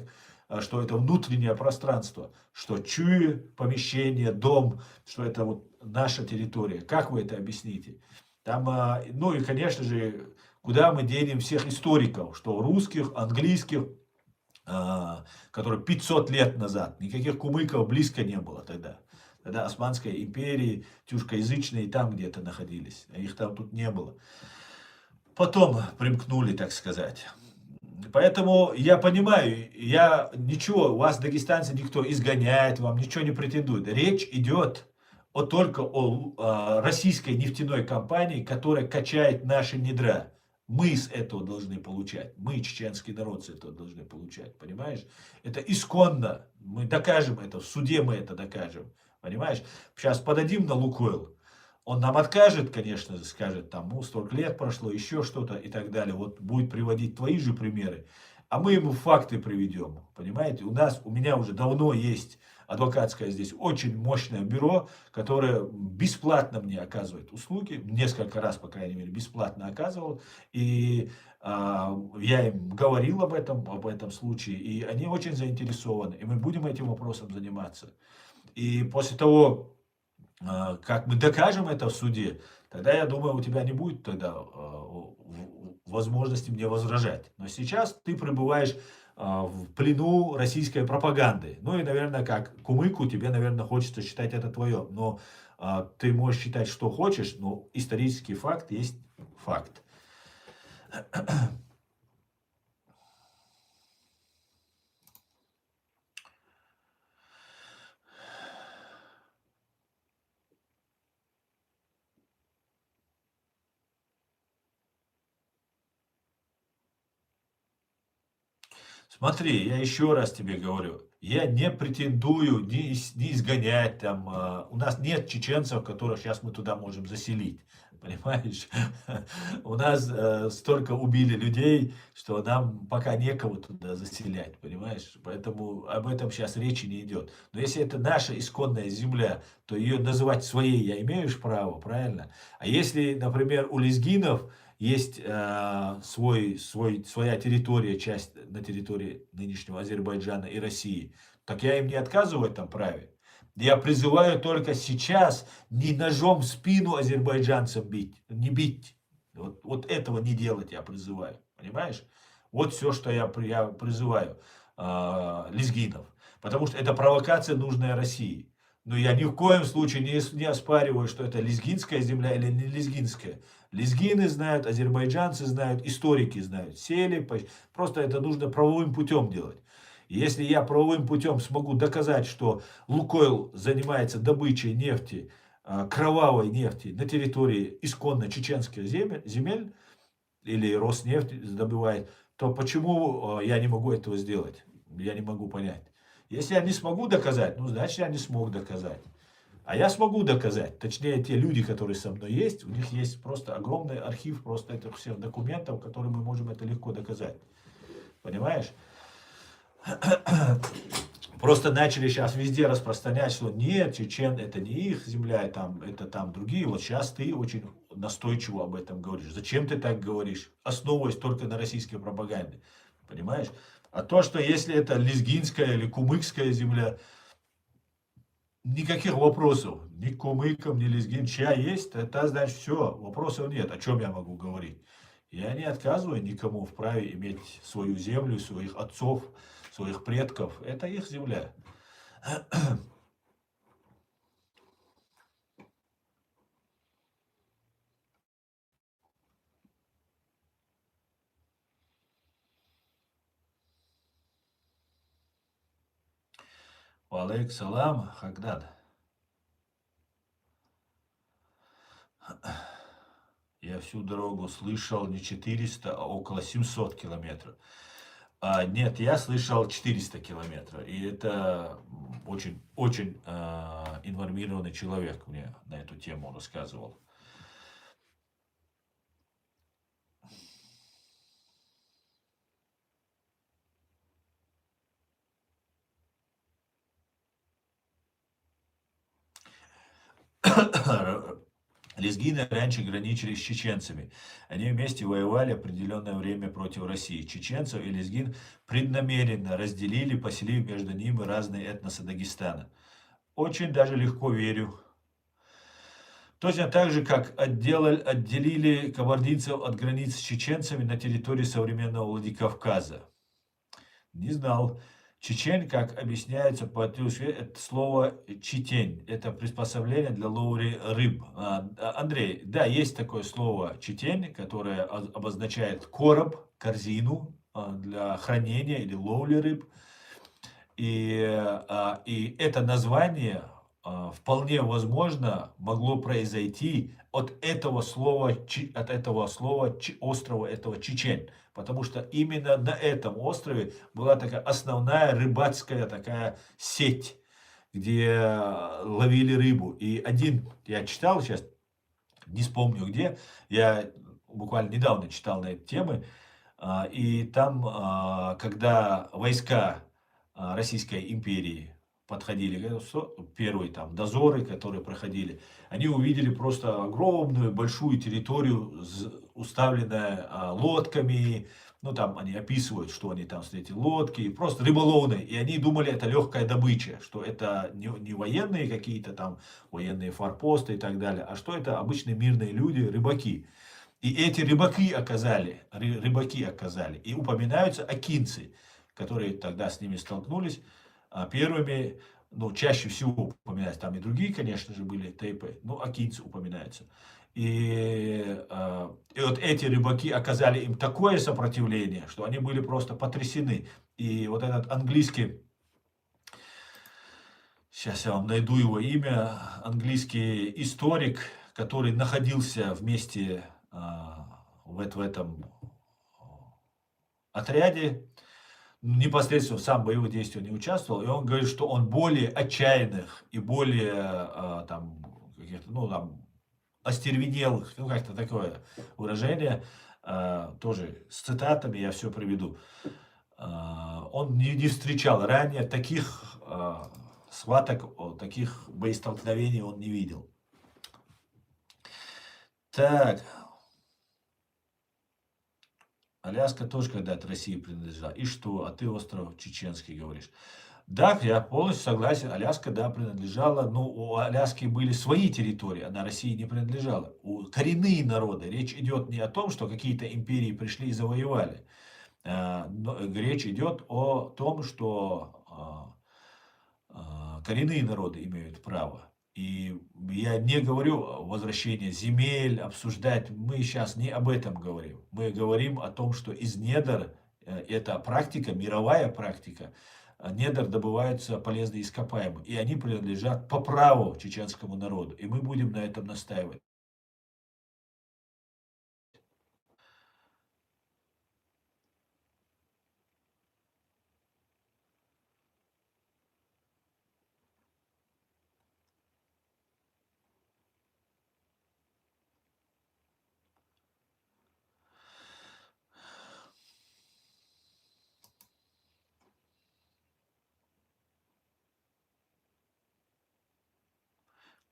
что это внутреннее пространство, что чуи, помещение, дом, что это вот наша территория. Как вы это объясните? Там, ну и, конечно же, куда мы денем всех историков, что русских, английских, которые 500 лет назад, никаких кумыков близко не было тогда. Тогда Османская империя, тюркоязычные там где-то находились, а их там тут не было. Потом примкнули, так сказать. Поэтому я понимаю, ничего, вас, дагестанцы, никто изгоняет, вам ничего не претендует. Речь идет только о российской нефтяной компании, которая качает наши недра. Мы с этого должны получать. Мы, чеченский народ, с этого должны получать. Понимаешь? Это исконно. Мы докажем это. В суде мы это докажем. Понимаешь? Сейчас подадим на Лукойл. Он нам откажет, конечно, скажет, там, ну, столько лет прошло, еще что-то и так далее. Вот будет приводить твои же примеры. а мы ему факты приведем. Понимаете, у меня уже давно есть адвокатское здесь очень мощное бюро, которое бесплатно мне оказывает услуги, несколько раз, по крайней мере, бесплатно оказывал, и я им говорил об этом случае, и они очень заинтересованы, и мы будем этим вопросом заниматься. И после того, как мы докажем это в суде, тогда, я думаю, у тебя не будет тогда возможности мне возражать. Но сейчас ты пребываешь в плену российской пропаганды. Ну и, наверное, как кумыку, тебе, наверное, хочется считать это твое. Но ты можешь считать, что хочешь, но исторический факт есть факт. Смотри, я еще раз тебе говорю, я не претендую не изгонять там, у нас нет чеченцев, которых сейчас мы туда можем заселить, понимаешь? У нас столько убили людей, что нам пока некого туда заселять, понимаешь? Поэтому об этом сейчас речи не идет. Но если это наша исконная земля, то ее называть своей я имею право, правильно? А если, например, у лезгинов есть своя территория, часть на территории нынешнего Азербайджана и России, так я им не отказываю в этом праве. Я призываю только сейчас не ножом в спину азербайджанцам бить, не бить. Вот этого не делать я призываю, понимаешь? Вот все, что я призываю лезгинов. Потому что это провокация, нужная России. Но я ни в коем случае не оспариваю, что это лезгинская земля или не лезгинская. Лезгины знают, азербайджанцы знают, историки знают. Сели, просто это нужно правовым путем делать. И если я правовым путем смогу доказать, что Лукойл занимается добычей нефти, кровавой нефти на территории исконно чеченских земель, или Роснефть добывает, то почему я не могу этого сделать? Я не могу понять. Если я не смогу доказать, ну, значит, я не смог доказать. А я смогу доказать. Точнее, те люди, которые со мной есть, у них есть просто огромный архив просто этих всех документов, которые мы можем это легко доказать. Понимаешь? Просто начали сейчас везде распространять, что нет, чечен это не их земля, это там другие. Вот сейчас ты очень настойчиво об этом говоришь. Зачем ты так говоришь? Основываясь только на российской пропаганде. Понимаешь? А то, что если это лезгинская или кумыкская земля, никаких вопросов. Ни кумыкам, ни лезгин. Чья есть, это значит все. Вопросов нет. О чем я могу говорить? Я не отказываю никому в праве иметь свою землю, своих отцов, своих предков. Это их земля. Валейк салам, Хагдад. Я всю дорогу слышал не 400, а около 700 километров. Нет, я слышал 400 километров. И это очень, очень информированный человек мне на эту тему рассказывал. Лезгины раньше граничили с чеченцами. Они вместе воевали определенное время против России. Чеченцев и лезгин преднамеренно разделили, поселив между ними разные этносы Дагестана. Очень даже легко верю. Точно так же, как отделили кабардинцев от границ с чеченцами на территории современного Владикавказа. Не знал. Чечень, как объясняется по это слово читень. Это приспособление для ловли рыб. Андрей, да, есть такое слово читень, которое обозначает короб, корзину для хранения или ловли рыб. И это название вполне возможно могло произойти от этого слова острова этого Чечень. Потому что именно на этом острове была такая основная рыбацкая такая сеть, где ловили рыбу. И я читал сейчас, не вспомню где, я буквально недавно читал на эти темы, И там, когда войска Российской империи подходили, первые там дозоры, которые проходили, они увидели просто огромную большую территорию, уставленную лодками. Ну, там они описывают, что они там встретили лодки, просто рыболовные. И они думали, это легкая добыча, что это не военные какие-то там, военные форпосты и так далее, а что это обычные мирные люди, рыбаки. И эти рыбаки оказали. И упоминаются акинцы, которые тогда с ними столкнулись первыми. Ну, чаще всего упоминаются, там и другие, конечно же, были тейпы, но акинцы упоминаются. И вот эти рыбаки оказали им такое сопротивление, что они были просто потрясены. И вот этот английский, сейчас я вам найду его имя, английский историк, который находился вместе в этом отряде, непосредственно сам в боевых действиях не участвовал, и он говорит, что он более отчаянных и более там каких-то, ну там, остервенелых, ну как-то такое выражение, тоже с цитатами я все приведу. Он не встречал ранее таких схваток, таких боестолкновений он не видел. Так, Аляска тоже когда-то России принадлежала. И что? А ты остров Чеченский говоришь. Да, я полностью согласен. Аляска, да, принадлежала. Но у Аляски были свои территории. Она России не принадлежала. У коренные народы. Речь идет не о том, что какие-то империи пришли и завоевали. Но речь идет о том, что коренные народы имеют право. И я не говорю о возвращении земель, обсуждать. Мы сейчас не об этом говорим. Мы говорим о том, что из недр, это практика, мировая практика, недр добываются полезные ископаемые. И они принадлежат по праву чеченскому народу. И мы будем на этом настаивать.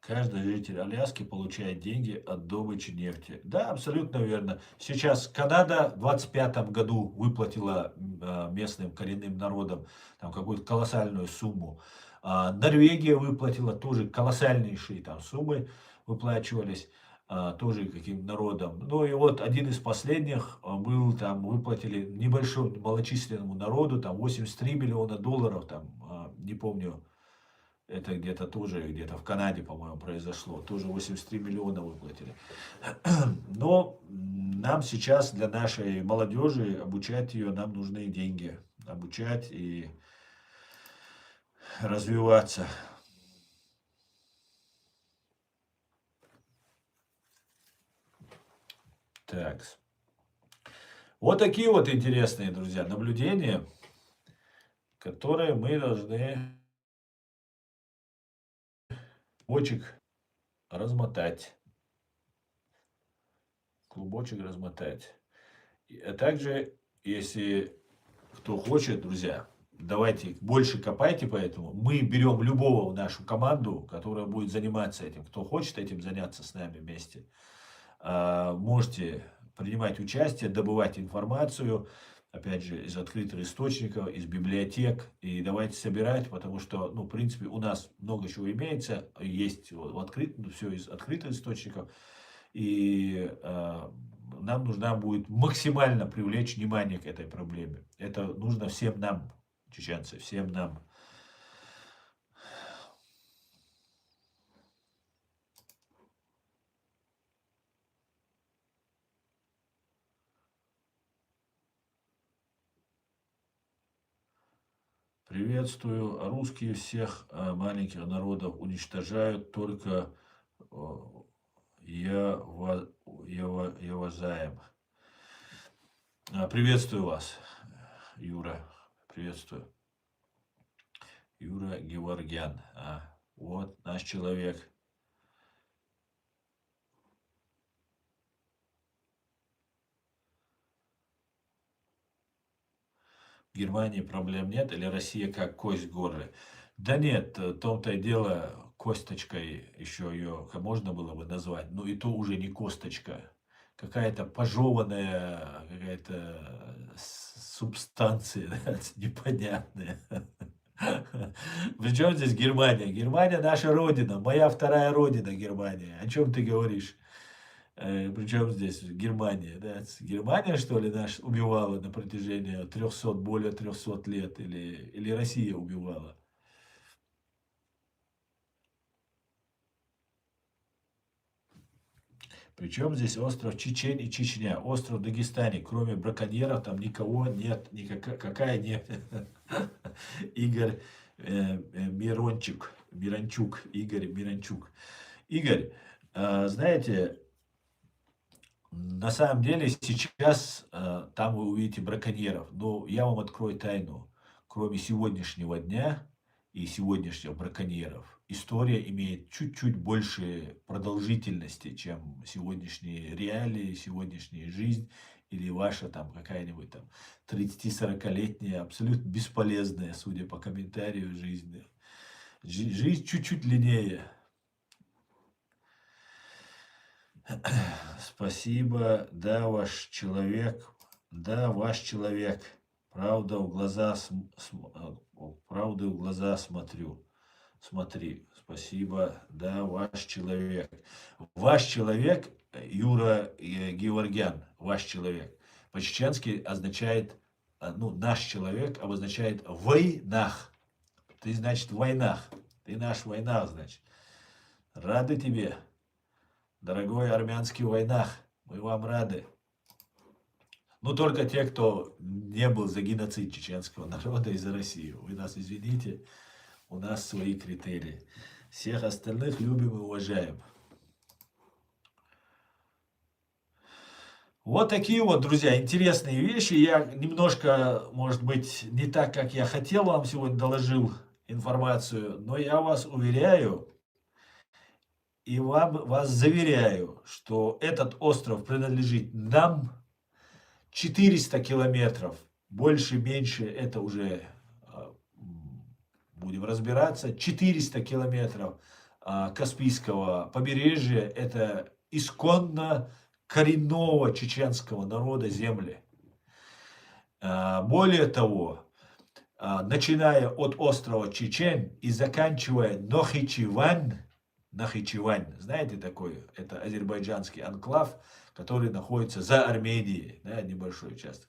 Каждый житель Аляски получает деньги от добычи нефти. Да, абсолютно верно. Сейчас Канада в 2025 году выплатила местным коренным народам там какую-то колоссальную сумму. Норвегия выплатила тоже колоссальнейшие там суммы, выплачивались тоже каким народам. Ну и вот один из последних был, там выплатили небольшому малочисленному народу, там 83 миллиона долларов, там, не помню, это где-то тоже, где-то в Канаде, по-моему, произошло. Тоже 83 миллиона выплатили. Но нам сейчас, для нашей молодежи, обучать ее, нам нужны деньги. Обучать и развиваться. Так. Вот такие вот интересные, друзья, наблюдения, которые мы должны клубочек размотать. Клубочек размотать. А также, если кто хочет, друзья, давайте больше копайте по этому. Мы берем любого в нашу команду, которая будет заниматься этим. Кто хочет этим заняться с нами вместе, можете принимать участие, добывать информацию, опять же, из открытых источников, из библиотек. И давайте собирать, потому что, ну, в принципе, у нас много чего имеется, есть все из открытых источников. И нам нужно будет максимально привлечь внимание к этой проблеме. Это нужно всем нам, чеченцы, всем нам. Приветствую. Русские всех маленьких народов уничтожают, только я уважаем. Приветствую вас, Юра. Приветствую. Юра Геворгян. Вот наш человек. Германии проблем нет, или Россия как кость в горле? Да нет, в том-то и дело, косточкой еще ее можно было бы назвать, но и то уже не косточка. Какая-то пожеванная, какая-то субстанция, да, непонятная. Причем здесь Германия? Германия наша родина, моя вторая родина Германия. О чем ты говоришь? Причем здесь Германия, да? Германия, что ли, наш убивала на протяжении 300, более 300 лет, или Россия убивала? Причем здесь остров Чечень и Чечня, остров Дагестане, кроме браконьеров там никого нет, никакая нет. Игорь Миранчук, Игорь Миранчук. Игорь, знаете, на самом деле сейчас там вы увидите браконьеров. Но я вам открою тайну. Кроме сегодняшнего дня и сегодняшних браконьеров, история имеет чуть-чуть больше продолжительности, чем сегодняшние реалии, сегодняшняя жизнь или ваша там какая-нибудь там 30-40-летняя, абсолютно бесполезная, судя по комментарию, жизнь. Жизнь чуть-чуть длиннее. Спасибо, да, ваш человек, да, ваш человек. Правда в глаза, правды в глаза смотрю. Смотри, спасибо, да, ваш человек. Ваш человек, Юра Георгян, ваш человек. По-чеченски означает, ну, наш человек обозначает войнах. Ты, значит, в войнах. Ты наш в войнах, значит. Рады тебе. Дорогой армянский в войнах, мы вам рады. Но только те, кто не был за геноцид чеченского народа и за Россию. Вы нас извините, у нас свои критерии. Всех остальных любим и уважаем. Вот такие вот, друзья, интересные вещи. Я немножко, может быть, не так, как я хотел, вам сегодня доложил информацию, но я вас уверяю, и вас заверяю, что этот остров принадлежит нам. 400 километров, больше-меньше, это уже будем разбираться. 400 километров Каспийского побережья, это исконно коренного чеченского народа земли. Более того, начиная от острова Чечен и заканчивая Нахичевань, знаете такой, это азербайджанский анклав, который находится за Арменией, да, небольшой участок.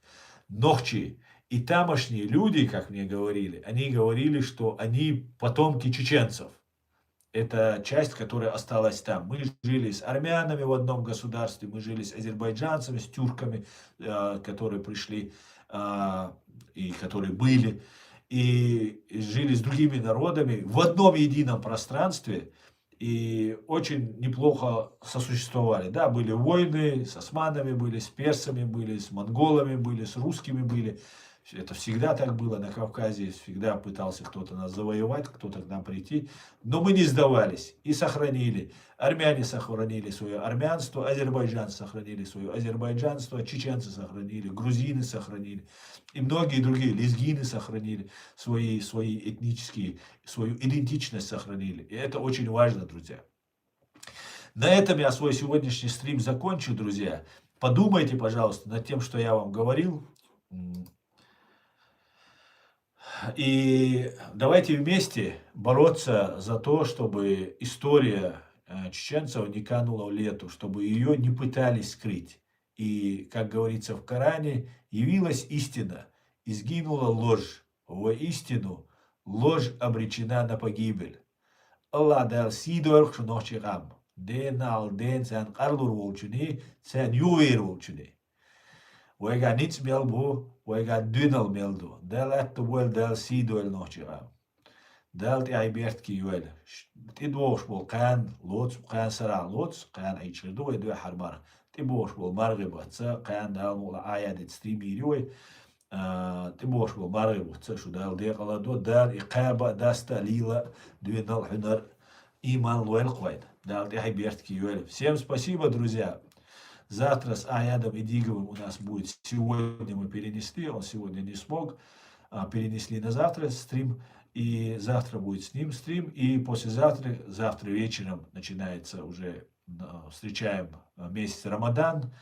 Нохчи. И тамошние люди, как мне говорили, они говорили, что они потомки чеченцев. Это часть, которая осталась там. Мы жили с армянами в одном государстве, мы жили с азербайджанцами, с тюрками, которые пришли и которые были, и жили с другими народами в одном едином пространстве. И очень неплохо сосуществовали. Да, были войны с османами, были с персами, были с монголами, были с русскими, были. Это всегда так было на Кавказе. Всегда пытался кто-то нас завоевать, кто-то к нам прийти. Но мы не сдавались и сохранили. Армяне сохранили свое армянство, азербайджанцы сохранили свое азербайджанство, чеченцы сохранили, грузины сохранили. И многие другие, лезгины сохранили свои этнические, свою идентичность сохранили. И это очень важно, друзья. На этом я свой сегодняшний стрим закончу, друзья. Подумайте, пожалуйста, над тем, что я вам говорил. И давайте вместе бороться за то, чтобы история чеченцев не канула в лету, чтобы ее не пытались скрыть. И, как говорится в Коране, явилась истина, и сгинула ложь. Воистину, ложь обречена на погибель. Аллах дал сидор шнохчигам. Ден ал ден сен карлур волчуни, сен ювер волчуни. Вега ниц мелбу, вега дюнал мелду. Дел эту буэл дел сидуэл нохчигам. Дел ти айберт ки юэл. Тидвош бол кан лоц, кан сара лоц, кан айчирду и дуэ харбар. Тибош бол маргибатса, кан дал мула аядет стримируй. Тибош бол маргибатса, шу дал деqaladо, дал иqaba даста лила дюнал хунар иман луэл квайд. Дал ти айберт ки юэл. Всем спасибо, друзья. Завтра с Аядом и Диговым у нас будет. Сегодня мы перенесли, он сегодня не смог. перенесли на завтра стрим. И завтра будет с ним стрим. И послезавтра, завтра вечером начинается уже, встречаем месяц Рамадан.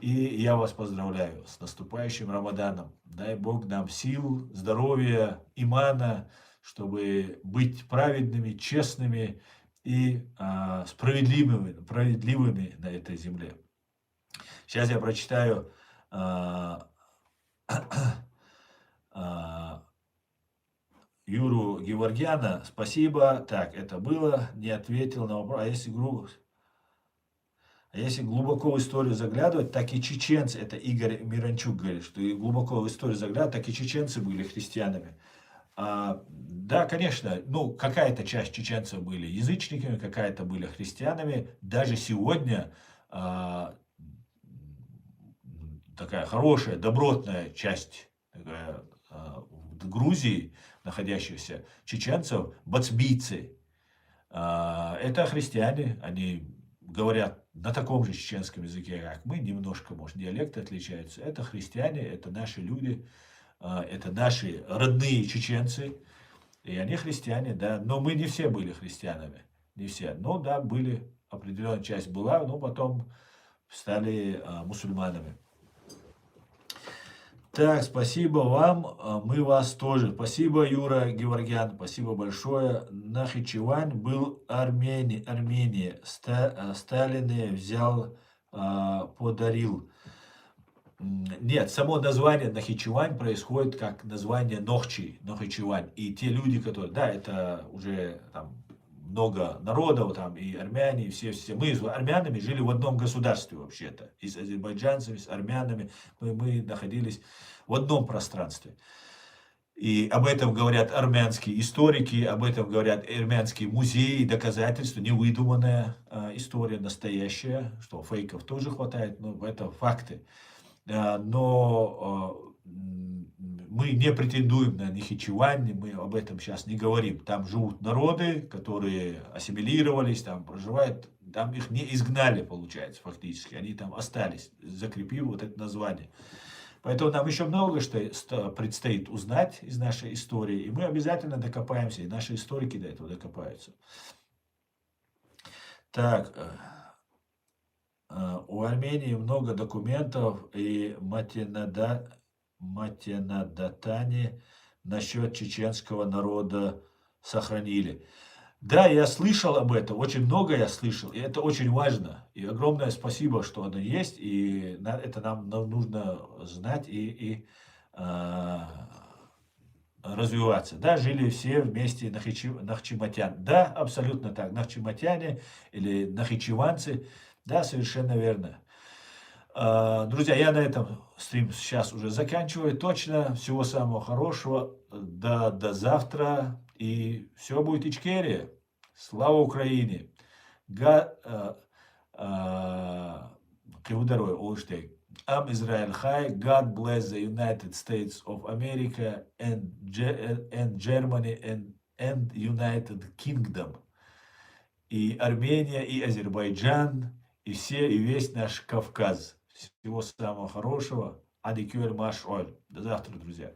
И я вас поздравляю с наступающим Рамаданом. Дай Бог нам сил, здоровья, имана, чтобы быть праведными, честными и справедливыми на этой земле. Сейчас я прочитаю Юру Геворгяна. Спасибо. Так, это было. Не ответил на вопрос. А если глубоко в историю заглядывать, так и чеченцы, это Игорь Миранчук говорит, что и глубоко в историю заглядывать, так и чеченцы были христианами. Да, конечно, ну, какая-то часть чеченцев были язычниками, какая-то были христианами. Даже сегодня такая хорошая, добротная часть в Грузии находящихся чеченцев, бацбийцы, это христиане, они говорят на таком же чеченском языке, как мы, немножко, может, диалекты отличаются. Это христиане, это наши люди, это наши родные чеченцы, и они христиане, да, но мы не все были христианами, не все, но да, были, определенная часть была, но потом стали мусульманами. Так, спасибо вам, мы вас тоже. Спасибо, Юра Геворгян, спасибо большое. Нахичевань был Армения. Сталин взял, подарил. Нет, само название Нахичевань происходит как название Нахичевань. И те люди, которые, да, это уже там много народов, там и армяне, и все. Мы с армянами жили в одном государстве вообще-то. И с азербайджанцами, с армянами мы находились в одном пространстве. И об этом говорят армянские историки, об этом говорят армянские музеи, доказательства, невыдуманная история, настоящая, что фейков тоже хватает, но это факты. Но мы не претендуем на Нахичевань, мы об этом сейчас не говорим. Там живут народы, которые ассимилировались, там проживают, там их не изгнали, получается, фактически. Они там остались, закрепив вот это название. Поэтому нам еще много что предстоит узнать из нашей истории, и мы обязательно докопаемся, и наши историки до этого докопаются. Так, у Армении много документов и матенадатане насчет чеченского народа сохранили. Да, я слышал об этом, очень много я слышал, и это очень важно. И огромное спасибо, что оно есть, и это нам нужно знать и развиваться. Да, жили все вместе нахчиматян. Да, абсолютно так. Нахчиматяне или нахичеванцы. Да, совершенно верно. Друзья, я на этом стрим сейчас уже заканчиваю. Точно. Всего самого хорошего. До завтра. И все будет Ичкерия. Слава Украине. Кивударой Олштейн. Am Israel High. God bless the United States of America and Germany and United Kingdom. И Армения, и Азербайджан, и все, и весь наш Кавказ. Всего самого хорошего. Адикюэль Маш Оль. До завтра, друзья.